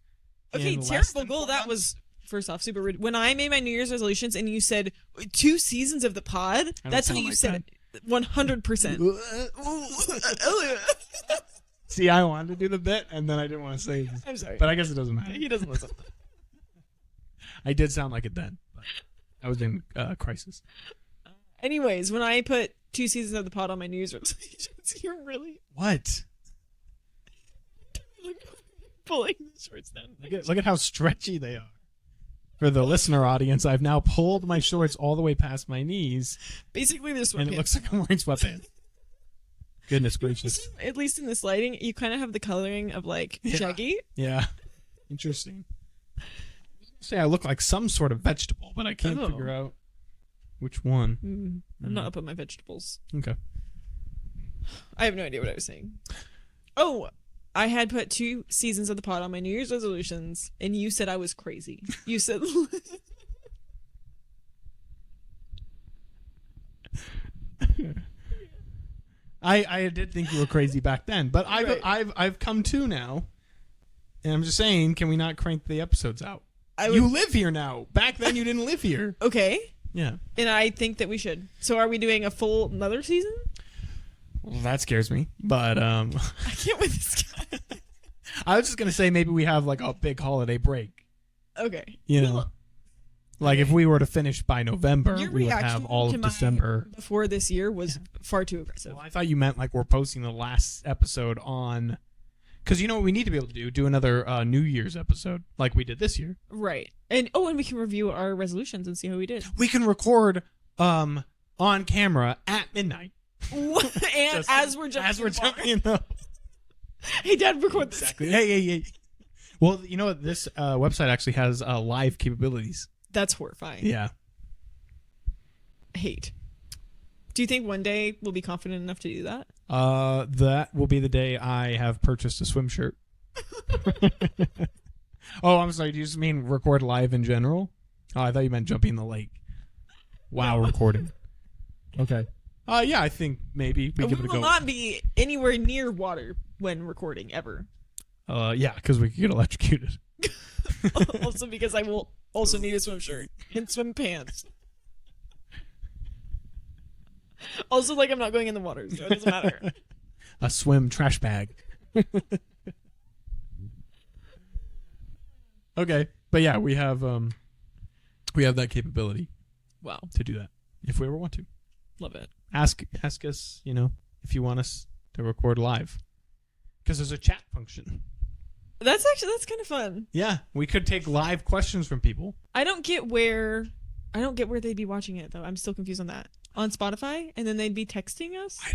Okay, in less terrible than goal. 4 That months? was, first off, super rude. When I made my New Year's resolutions and you said 2 seasons of the pod, don't that's how sound you like said it. 100%. See, I wanted to do the bit, and then I didn't want to say it. I'm sorry. But I guess it doesn't matter. He doesn't listen. I did sound like it then. But I was in crisis. Anyways, when I put 2 seasons of the pod on my New Year's resolutions, you're really What? pulling the shorts down. Look at how stretchy they are. For the listener audience, I've now pulled my shorts all the way past my knees, Basically, this and it looks like I'm wearing sweatpants. Goodness gracious. At least in this lighting, you kind of have the coloring of like Yeah. Shaggy. Yeah. Interesting. Say I look like some sort of vegetable, but I can't Oh. figure out which one. I'm not up on my vegetables. Okay. I have no idea what I was saying. Oh, I had put 2 seasons of the pod on my New Year's resolutions, and you said I was crazy. You said I did think you were crazy back then, but Right. I've come to now, and I'm just saying, can we not crank the episodes out? I You would, live here now. Back then, you didn't live here. okay, Yeah. and I think that we should. So, are we doing a full another season? Well, that scares me. But I can't with this guy. I was just gonna say maybe we have like a big holiday break. Okay, You know, like if we were to finish by November, your we would reaction have all to of my December. before this year was far too aggressive. Well, I thought you meant like we're posting the last episode on, because you know what we need to be able to do another New Year's episode like we did this year. Right, and we can review our resolutions and see how we did. We can record on camera at midnight. And Just as we're jumping, as we're in the water. jumping in the Hey, Dad, record this. exactly. Hey. Well, you know what? This website actually has live capabilities. That's horrifying. Yeah. Hate. Do you think one day we'll be confident enough to do that? That will be the day I have purchased a swim shirt. Oh, I'm sorry. Do you just mean record live in general? Oh, I thought you meant jumping in the lake. Wow, recording. Okay. Yeah, I think maybe we We give it a will go. not be anywhere near water when recording ever. Yeah, because we could get electrocuted. Also because I will also need a swim shirt and swim pants. Also, like, I'm not going in the water, so it doesn't matter. A swim trash bag. Okay, but yeah, we have that capability Wow. to do that if we ever want to. Love it. Ask us, if you want us to record live, because there's a chat function. That's kind of fun. Yeah, we could take live questions from people. I don't get where they'd be watching it though. I'm still confused on that. On Spotify, and then they'd be texting us. I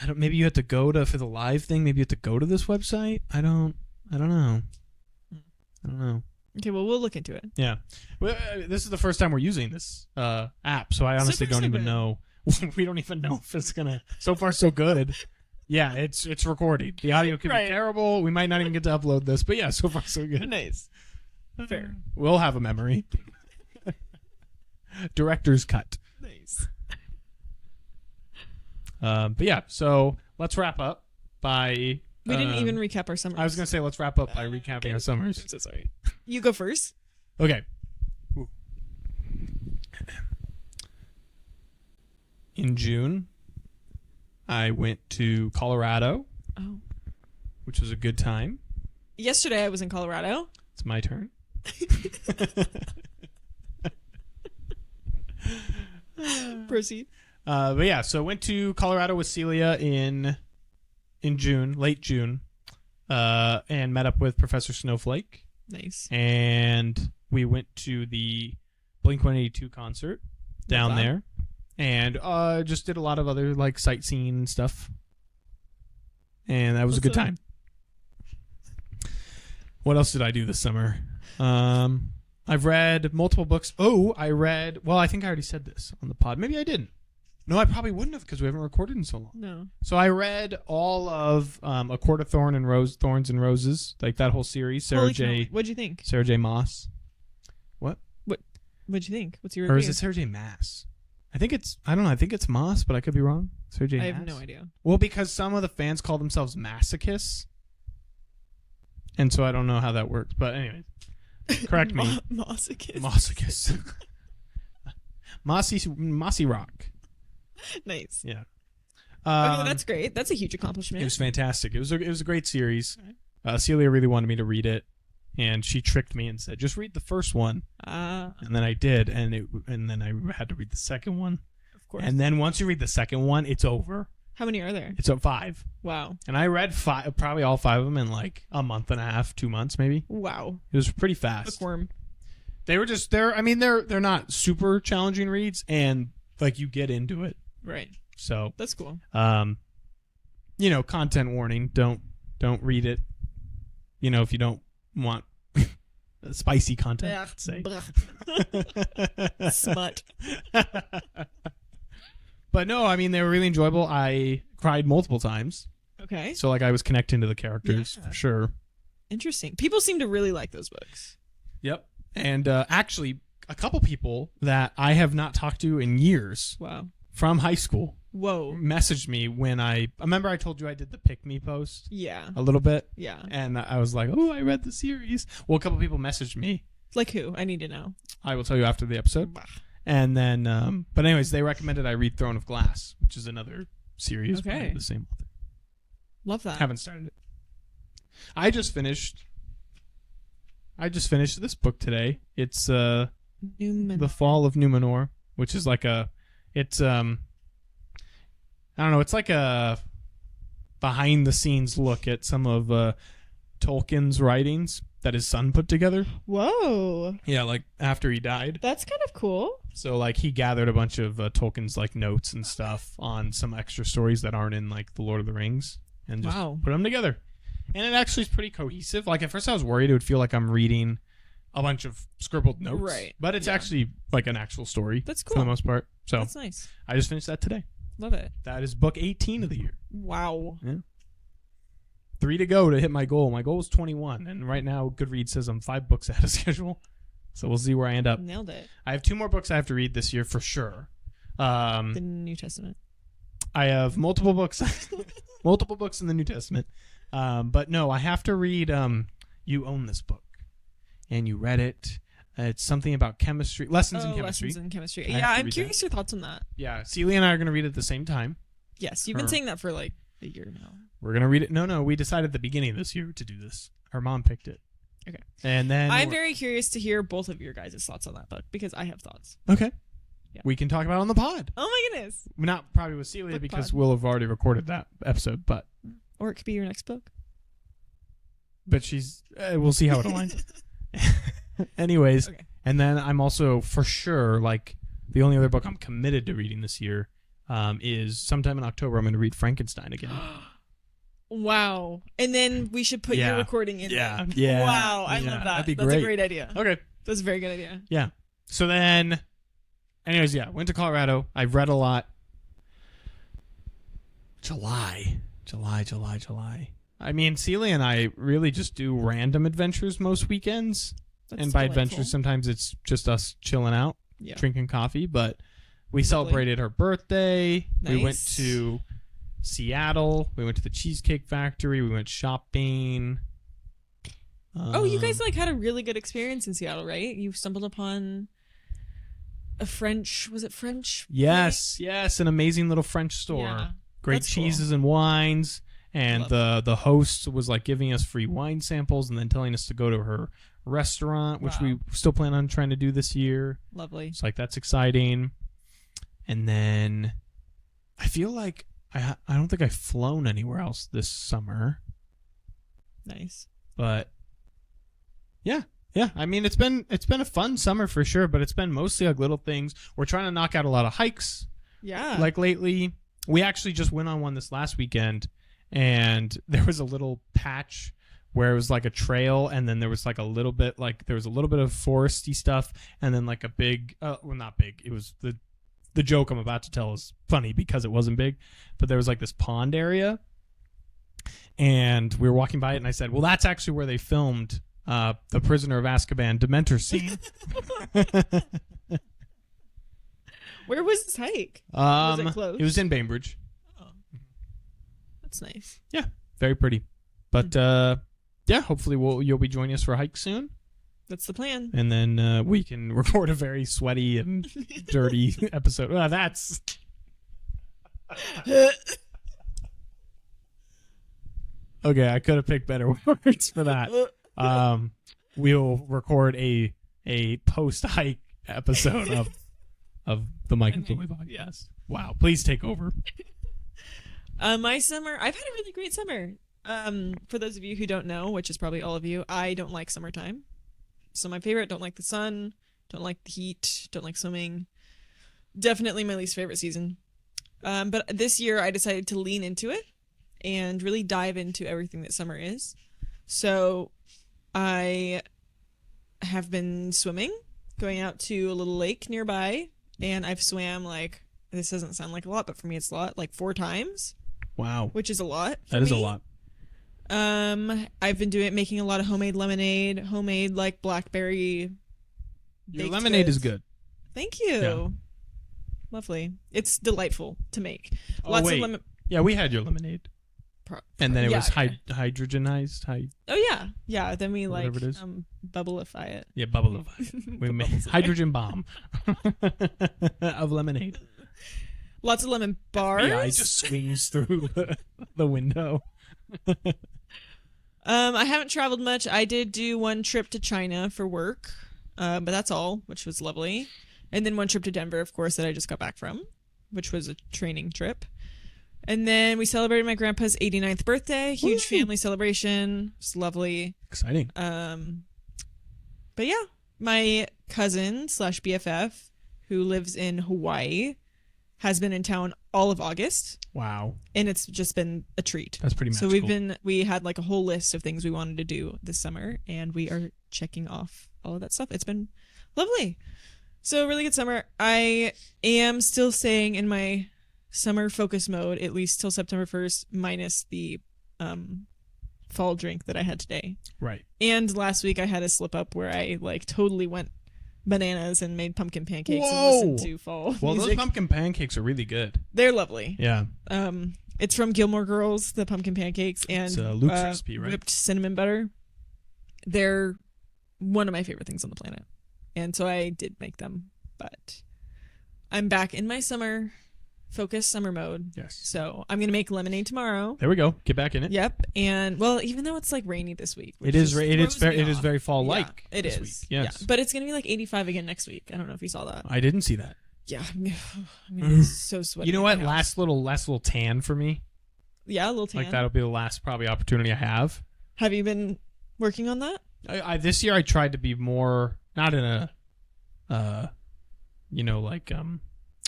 don't. Maybe you have to go to for the live thing. Maybe you have to go to this website. I don't know. Okay, well, we'll look into it. Yeah, well, this is the first time we're using this app, so I honestly far, don't so even good. know. We don't even know if it's gonna. So far, so good. Yeah, it's recording. The audio could Right. be terrible. We might not even get to upload this, but yeah, so far so good. Nice. Fair. We'll have a memory. Director's cut. Nice. But yeah, so let's wrap up by. We didn't even recap our summers. I was gonna say let's wrap up by recapping Okay. our summers. I'm so sorry. You go first. Okay. In June, I went to Colorado, Oh. which was a good time. Yesterday I was in Colorado. It's my turn. Proceed. But yeah, so went to Colorado with Celia in June, late June, and met up with Professor Snowflake, Nice. and we went to the Blink-182 concert down Love that. there, and just did a lot of other like sightseeing stuff, and that was a good time. What else did I do this summer? I've read multiple books. Well, I think I already said this on the pod. Maybe I didn't. No, I probably wouldn't have because we haven't recorded in so long. No. So I read all of A Court of Thorns and Roses, like that whole series. What'd you think? Sarah J. Maas. What'd you think? What's your Or review? is it Sarah J. Maas? I think it's Maas, but I could be wrong. Sarah J. Maas? I have no idea. Well, because some of the fans call themselves masochists. And so I don't know how that works. But anyway, correct me. Masochist. Mossy Rock. Nice. Yeah. Okay, that's great. That's a huge accomplishment. It was fantastic. It was a great series. Celia really wanted me to read it, and she tricked me and said, "Just read the first one." And then I did, and then I had to read the second one. Of course. And then once you read the second one, it's over. How many are there? It's 5. Wow. And I read probably all 5 of them in like a month and a half, 2 months maybe. Wow. It was pretty fast. Bookworm. They're not super challenging reads, and like you get into it. Right. So that's cool. Content warning. Don't read it. If you don't want spicy content, let's say. Smut. But no, they were really enjoyable. I cried multiple times. Okay. So like I was connecting to the characters for sure. Interesting. People seem to really like those books. Yep. And actually, a couple people that I have not talked to in years. Wow. From high school. Whoa. Messaged me when I remember I told you I did the Pick Me post. Yeah. A little bit. Yeah. And I was like, oh, I read the series. Well, a couple people messaged me. Like who? I need to know. I will tell you after the episode. And then, but anyways, they recommended I read Throne of Glass, which is another series by the same author. Love that. Haven't started it. I just finished this book today. It's The Fall of Numenor, which is like it's I don't know, it's like a behind the scenes look at some of Tolkien's writings that his son put together. Whoa. Yeah, like after he died. That's kind of cool. So like he gathered a bunch of Tolkien's like notes and stuff on some extra stories that aren't in like the Lord of the Rings and just put them together. And it actually is pretty cohesive. Like at first I was worried it would feel like I'm reading a bunch of scribbled notes. Right. But it's actually like an actual story. That's cool. For the most part. So that's nice. I just finished that today. Love it. That is book 18 of the year. Wow. Yeah. 3 to go to hit my goal. My goal was 21, and right now Goodreads says I'm 5 books ahead of schedule. So we'll see where I end up. Nailed it. I have 2 more books I have to read this year for sure. The New Testament. I have multiple books, multiple books in the New Testament. But no, I have to read. You own this book, and you read it. It's something about chemistry, lessons in chemistry. Lessons in chemistry. Yeah, I'm curious your thoughts on that. Yeah, Celia and I are going to read it at the same time. Yes, you've been saying that for like a year now. We're going to read it. No, we decided at the beginning of this year to do this. Our mom picked it. Okay. And then I'm very curious to hear both of your guys' thoughts on that book because I have thoughts. Okay. Yeah. We can talk about it on the pod. Oh my goodness. Not probably with Celia Book because pod. we'll have already recorded that episode, but or it could be your next book. But she's we'll see how it aligns. Anyways, okay. And then I'm also for sure like the only other book I'm committed to reading this year is sometime in October I'm going to read Frankenstein again. Wow. And then we should put your recording in there. Yeah. Wow. I love that. That'd be That's great. a great idea. Okay. That's a very good idea. Yeah. So then, anyways, went to Colorado. I've read a lot. July. I mean, Celia and I really just do random adventures most weekends. That's and by delightful. adventures, sometimes it's just us chilling out, drinking coffee. But we celebrated her birthday. Nice. We went to Seattle. We went to the Cheesecake Factory. We went shopping. Oh, you guys like had a really good experience in Seattle, right? You stumbled upon a French, was it French? Yes, an amazing little French store. Yeah, great cheeses and wines. And the host was like giving us free wine samples and then telling us to go to her restaurant, which we still plan on trying to do this year. Lovely. It's like that's exciting. And then I feel like I don't think I've flown anywhere else this summer. Nice. But yeah. I mean, it's been a fun summer for sure, but it's been mostly like little things. We're trying to knock out a lot of hikes. Yeah. like lately. We actually just went on one this last weekend, and there was a little patch where it was like a trail, and then there was like a little bit of foresty stuff, and then like a big, well, not big. It was the joke I'm about to tell is funny because it wasn't big, but there was like this pond area, and we were walking by it, and I said, well, that's actually where they filmed the Prisoner of Azkaban Dementor scene. Where was this hike? Was it close? It was in Bainbridge. Oh. That's nice. Yeah, very pretty. But yeah, hopefully you'll be joining us for a hike soon. That's the plan. And then we can record a very sweaty and dirty episode. Well, that's... Okay, I could have picked better words for that. We'll record a post-hike episode of the Mike and Sully podcast. Wow, please take over. My summer, I've had a really great summer. For those of you who don't know, which is probably all of you, I don't like summertime. So my favorite, don't like the sun, don't like the heat, don't like swimming. Definitely my least favorite season. But this year I decided to lean into it and really dive into everything that summer is. So I have been swimming, going out to a little lake nearby, and I've swam like, this doesn't sound like a lot, but for me it's a lot, like 4 times. Wow. Which is a lot. That is a lot. I've been making a lot of homemade lemonade, homemade like blackberry. Your lemonade goods. is good. Thank you. Yeah. Lovely. It's delightful to make. Oh, Lots wait. of lemon. Yeah, we had your lemonade. And then it was hydrogenized. Oh yeah. Then we like Whatever it is. bubbleify it. Yeah, bubbleify. We made hydrogen bomb of lemonade. Lots of lemon bars. Yeah, it just swings through the window. I haven't traveled much. I did do one trip to China for work, but that's all, which was lovely. And then one trip to Denver, of course, that I just got back from, which was a training trip. And then we celebrated my grandpa's 89th birthday. Huge family celebration. It was lovely. Exciting. But yeah, my cousin / BFF, who lives in Hawaii, has been in town all of August. Wow. And it's just been a treat. That's pretty magical. So we had like a whole list of things we wanted to do this summer, and we are checking off all of that stuff. It's been lovely. So really good summer. I am still staying in my summer focus mode, at least till September 1st, minus the fall drink that I had today. Right. And last week I had a slip up where I like totally went bananas and made pumpkin pancakes and listened to fall Well, music. those pumpkin pancakes are really good. They're lovely. Yeah. It's from Gilmore Girls, the pumpkin pancakes, and It's Luke's recipe, right? whipped cinnamon butter. They're one of my favorite things on the planet. And so I did make them, but I'm back in my summer mode. Yes. So I'm going to make lemonade tomorrow. There we go. Get back in it. Yep. And well, even though it's like rainy this week. It is very fall like. It is. Week. Yes. Yeah. But it's going to be like 85 again next week. I don't know if you saw that. I didn't see that. Yeah. I'm going to be so sweaty. You know what? in my house. Last little tan for me. Yeah, a little tan. Like that'll be the last probably opportunity I have. Have you been working on that? I this year I tried to be more not in a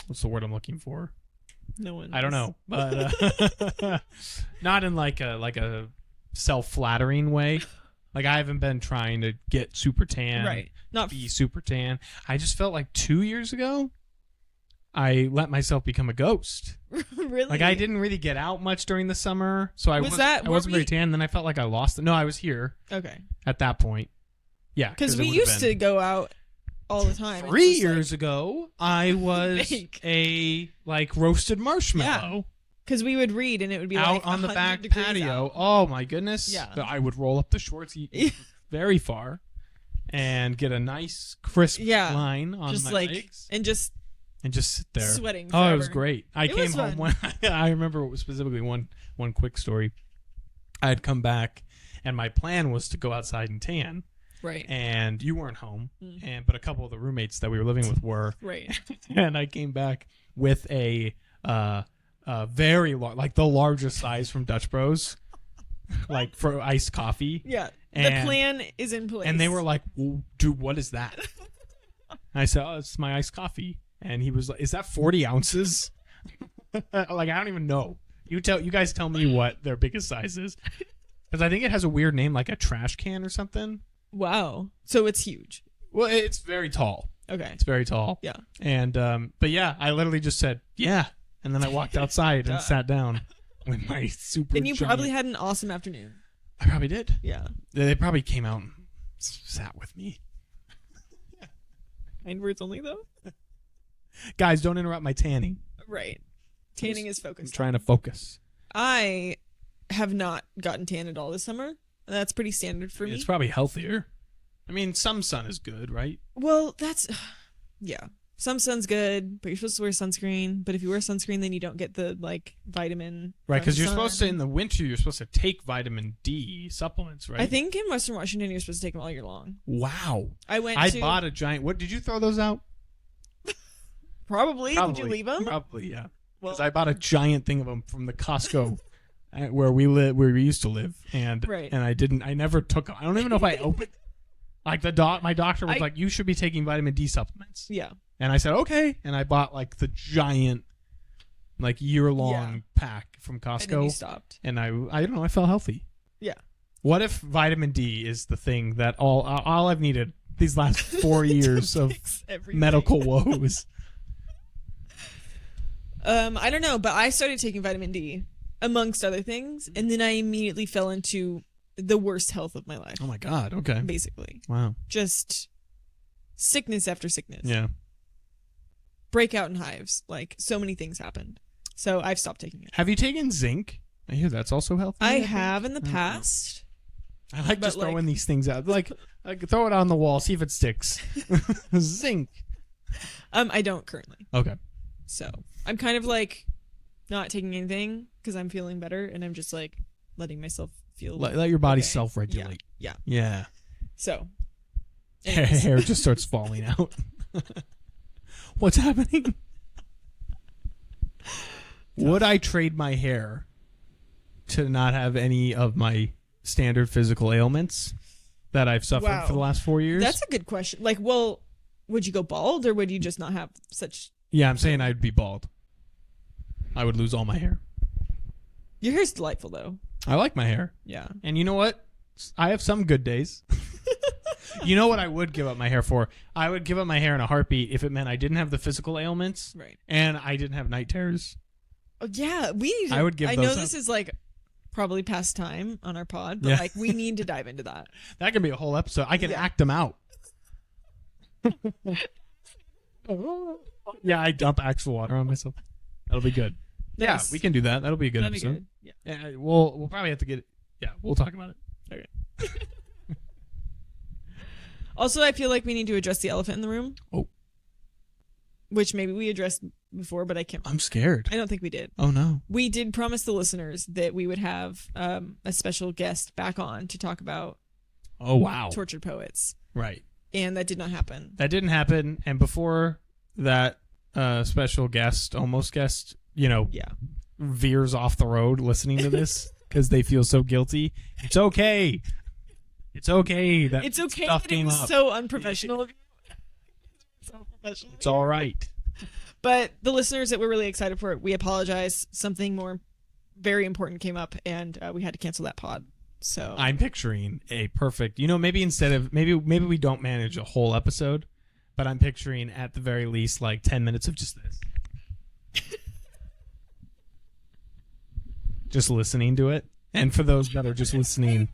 what's the word I'm looking for? No one. I don't know, but not in like a self-flattering way. Like I haven't been trying to get super tan, Right. Not be super tan. I just felt like 2 years ago, I let myself become a ghost. really. Like I didn't really get out much during the summer, so I wasn't very tan. Then I felt like I lost it. No, I was here. Okay. At that point, yeah, Because we used to go out all the time. 3 years ago, I was Fake. a like roasted marshmallow. Because we would read and it would be out like on the 100 back degrees patio. out. Oh my goodness! Yeah. I would roll up the shorts very far, and get a nice crisp line on just my like legs, and just sit there sweating. Oh, Forever. it was great. I It came was home fun. I remember it was specifically one quick story. I had come back, and my plan was to go outside and tan. Right. And you weren't home, but a couple of the roommates that we were living with were. Right. And I came back with a very large, like the largest size from Dutch Bros, like for iced coffee. Yeah. And, the plan is in place. And they were like, well, dude, what is that? I said, oh, it's my iced coffee. And he was like, is that 40 ounces? Like, I don't even know. You guys tell me what their biggest size is. Because I think it has a weird name, like a trash can or something. Wow. So it's huge. Well, it's very tall. Okay. It's very tall. Yeah. And, but yeah, I literally just said, yeah. And then I walked outside and sat down with my super And you giant... probably had an awesome afternoon. I probably did. Yeah. They probably came out and sat with me. Kind words only, though? Guys, don't interrupt my tanning. Right. Tanning is I'm focused. trying to focus. I have not gotten tan at all this summer. That's pretty standard for me. It's probably healthier. I mean, some sun is good, right? Well, that's... Yeah. Some sun's good, but you're supposed to wear sunscreen. But if you wear sunscreen, then you don't get the, like, vitamin. Right, because you're sun. supposed to, in the winter, you're supposed to take vitamin D supplements, right? I think in Western Washington, you're supposed to take them all year long. Wow. I bought a giant... What, did you throw those out? Probably. Did you leave them? Probably, yeah. Well, Because I bought a giant thing of them from the Costco where we used to live, and Right. and I never took them. I don't even know if I opened. Like my doctor was like, you should be taking vitamin D supplements. Yeah. And I said okay, and I bought like the giant, like year-long pack from Costco. And then you stopped. And I don't know, I felt healthy. Yeah. What if vitamin D is the thing that all I've needed these last 4 years of medical woes? I don't know, but I started taking vitamin D amongst other things, and then I immediately fell into the worst health of my life. Oh my God. Okay. Basically. Wow. Just sickness after sickness. Yeah. Breakout in hives. Like, so many things happened. So I've stopped taking it. Have you taken zinc? I hear that's also healthy. I have in the past. I like just throwing these things out. Like throw it on the wall, see if it sticks. Zinc. I don't currently. Okay. So I'm kind of like not taking anything because I'm feeling better, and I'm just like letting myself feel. Let your body okay. self-regulate. Yeah. Yeah. So. Hair just starts falling out. What's happening? Would I trade my hair to not have any of my standard physical ailments that I've suffered for the last 4 years? That's a good question. Like, well, would you go bald, or would you just not have such... Yeah, I'm saying I'd be bald. I would lose all my hair. Your hair's delightful, though. I like my hair. Yeah. And you know what? I have some good days. You know what I would give up my hair for? I would give up my hair in a heartbeat if it meant I didn't have the physical ailments, Right. and I didn't have night terrors. Oh, yeah, we need to... I would give I those know up. this is like probably past time on our pod, but Yeah. like we need to dive into that. That could be a whole episode. I can Yeah. act them out. Yeah, I dump actual water on myself. That'll be good. Nice. Yeah, we can do that. That'll be a good That'd be episode. good. Yeah. Yeah, we'll probably have to get it. Yeah, we'll talk about it. Okay. Also, I feel like we need to address the elephant in the room. Oh. Which maybe we addressed before, but I can't. I'm scared. I don't think we did. Oh no. We did promise the listeners that we would have a special guest back on to talk about Oh wow. tortured poets, Right. and that did not happen. That didn't happen. And before that special guest, almost guest, Yeah. veers off the road listening to this because they feel so guilty. It's okay. It's okay. It's okay stuff that it came was up. so unprofessional of you. So professional. It's all right. But the listeners that we're really excited for, we apologize. Something more very important came up, and we had to cancel that pod. So I'm picturing a perfect, maybe instead of, maybe we don't manage a whole episode, but I'm picturing at the very least like 10 minutes of just this. Just listening to it. And for those that are just listening,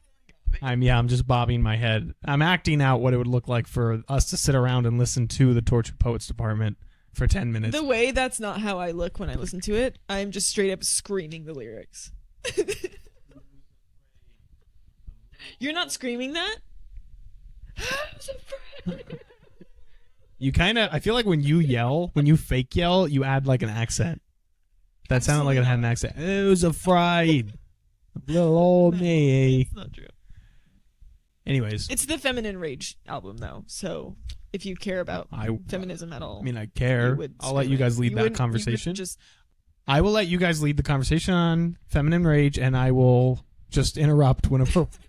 I'm just bobbing my head. I'm acting out what it would look like for us to sit around and listen to the Tortured Poets Department for 10 minutes. the way that's not how I look when I listen to it. I'm just straight up screaming the lyrics. You're not screaming that? You I feel like when you fake yell, you add like an accent. That sounded like it had an accent. It was afraid. Little old me. It's not true. Anyways. It's the Feminine Rage album, though. So if you care about feminism at all, I mean, I care. I'll let you guys lead that conversation. I will let you guys lead the conversation on Feminine Rage, and I will just interrupt when appropriate.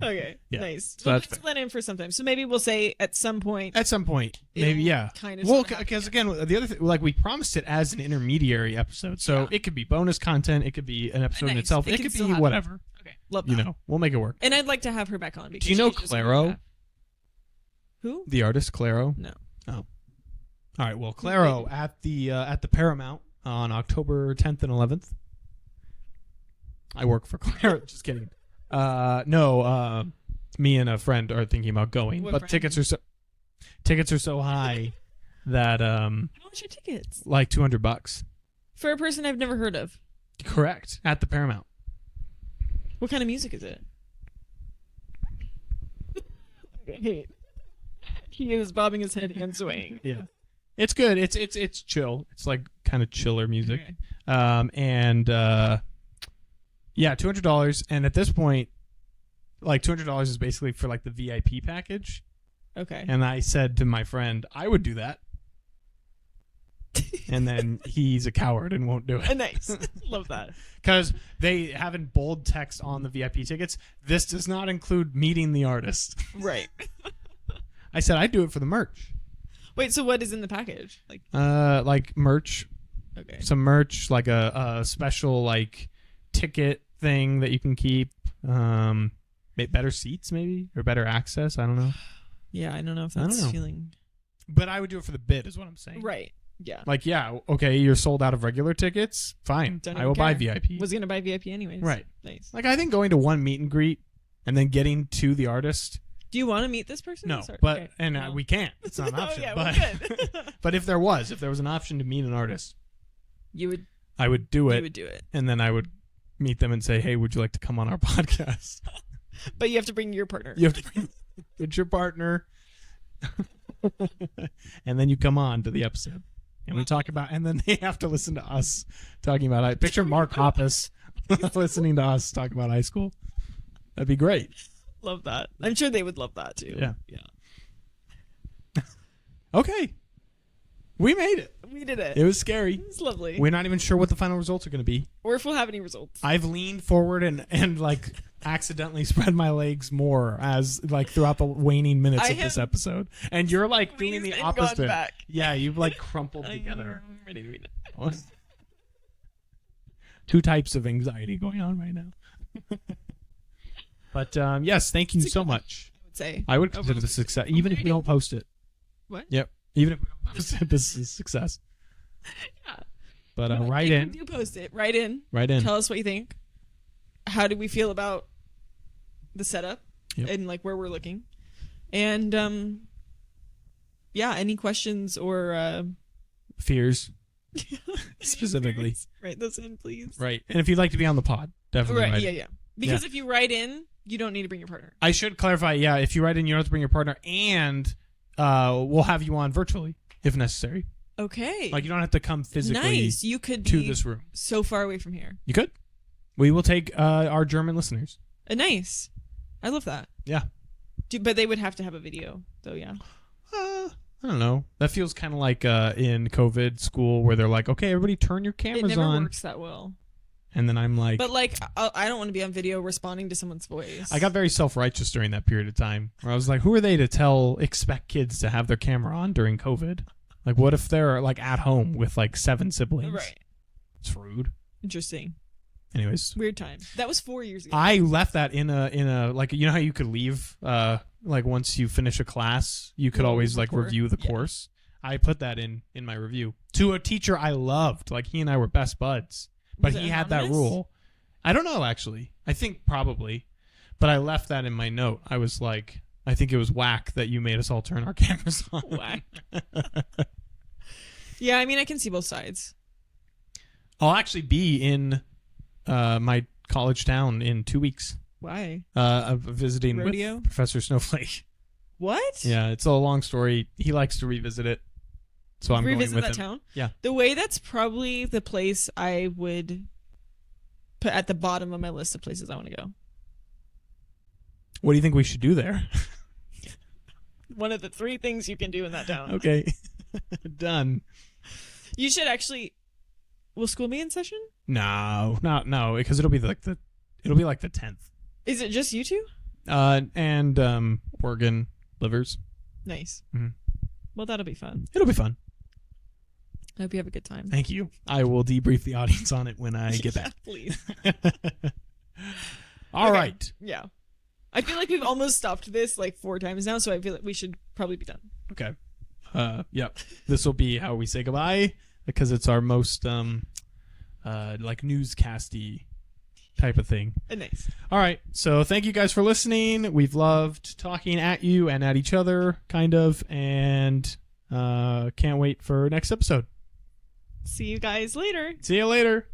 Okay, Yeah. nice. So We'll that's pencil that in for sometime. So maybe we'll say at some point. At some point, maybe, It'll yeah. kind of Well, sort of happen, because again, the other thing, like we promised it as an intermediary episode, so Yeah. it could be bonus content, it could be an episode in Nice. itself, It it can could still be happen. whatever. Okay, love that. You know, we'll make it work. And I'd like to have her back on. Because Do you know she's just Claro? really Who? The artist Claro. No. Oh. All right. Well, Claro at the Paramount on October 10th and 11th. I work for Claro. Just kidding. No. Me and a friend are thinking about going, What but friend? tickets are so high that How much are tickets? like $200. For a person I've never heard of. Correct. At the Paramount. What kind of music is it? Okay. He is bobbing his head and swaying. Yeah. It's good. It's chill. It's like kind of chiller music. Okay. Yeah, $200. And at this point, like $200 is basically for like the VIP package. Okay. And I said to my friend, I would do that. And then he's a coward and won't do it. Nice. Love that. Because they have in bold text on the VIP tickets, this does not include meeting the artist. Right. I said I'd do it for the merch. Wait, so what is in the package? Like merch, Okay. some merch, like a special like ticket thing that you can keep. Better seats maybe or better access. I don't know. Yeah, I don't know if I don't that's know. feeling But I would do it for the bid, is what I'm saying. right. Yeah. Like, yeah, okay, you're sold out of regular tickets. Fine, Don't I even will buy care. VIP. Was gonna buy VIP anyways. Right. Nice. Like, I think going to one meet and greet and then getting to the artist. Do you want to meet this person? No, Sorry. but Okay. and Well. we can't. It's not an Oh, option. yeah, but we're good. but if there was an option to meet an artist, you would I would do you it, would do it. and then I would meet them and say, "Hey, would you like to come on our podcast?" But you have to bring your partner. You have to get your partner, and then you come on to the episode, and we talk about, and then they have to listen to us talking about. I picture Mark Hoppus listening to us talk about high school. That'd be great. Love that. I'm sure they would love that too. Yeah. Yeah. Okay, we made it. We did it. It was scary. It's lovely. We're not even sure what the final results are going to be. Or if we'll have any results. I've leaned forward and like accidentally spread my legs more as like throughout the waning minutes I of this have episode, and you're like doing the squeezed and gone opposite. back. Yeah, you've like crumpled I together. know. I'm ready to read it. Two types of anxiety going on right now. But yes, thank you so much. I would say. I would consider this a success, even if we don't post it. What? Yep. Even if we don't post it, this is a success. Yeah. But If write you in. do post it. Write in. Write in. Tell us what you think. How do we feel about the setup Yep. and like where we're looking? And yeah, any questions or Fears. Specifically. write those in, please. Right. And if you'd like to be on the pod, definitely Right. write Yeah, in. yeah. Because if you write in, you don't need to bring your partner. I should clarify, yeah, if you write in, you don't have to bring your partner, and we'll have you on virtually if necessary. Okay. Like, you don't have to come physically nice. You could be to this room. so far away from here. You could. We will take our German listeners. Nice. I love that. Yeah. But they would have to have a video, though. Yeah. I don't know. That feels kind of like in COVID school where they're like, okay, everybody turn your It cameras never on. works that well. And then I'm like, But like, I don't want to be on video responding to someone's voice. I got very self-righteous during that period of time where I was like, who are they to expect kids to have their camera on during COVID? Like, what if they're like at home with like 7 siblings? Right. It's rude. Interesting. Anyways, Weird time. That was 4 years ago. I left that in a like, you know how you could leave like once you finish a class, you could You'll always like report. review the Yeah. course. I put that in my review to a teacher I loved. Like, he and I were best buds, but Was it he had that anonymous? rule. I don't know, actually. I think probably, but I left that in my note. I was like, I think it was whack that you made us all turn our cameras on. Whack. Yeah, I mean, I can see both sides. I'll actually be in my college town in 2 weeks. Why? Visiting Rodeo? with Professor Snowflake. What? Yeah, it's a long story. He likes to revisit it, so I'm Revisit going that with him. town? Yeah. The way that's probably the place I would put at the bottom of my list of places I want to go. What do you think we should do there? One of the 3 things you can do in that town. Okay, done. You should actually. Will school be in session? No, because it'll be like the 10th. Is it just you two? And organ livers. Nice. Mhm. Well, that'll be fun. It'll be fun. I hope you have a good time. Thank you. I will debrief the audience on it when I get back. Please. All Okay. right. Yeah. I feel like we've almost stopped this like 4 times now, so I feel like we should probably be done. Okay. Yep. This will be how we say goodbye because it's our most like newscasty type of thing. Nice. All right. So thank you guys for listening. We've loved talking at you and at each other, kind of, and can't wait for next episode. See you guys later. See you later.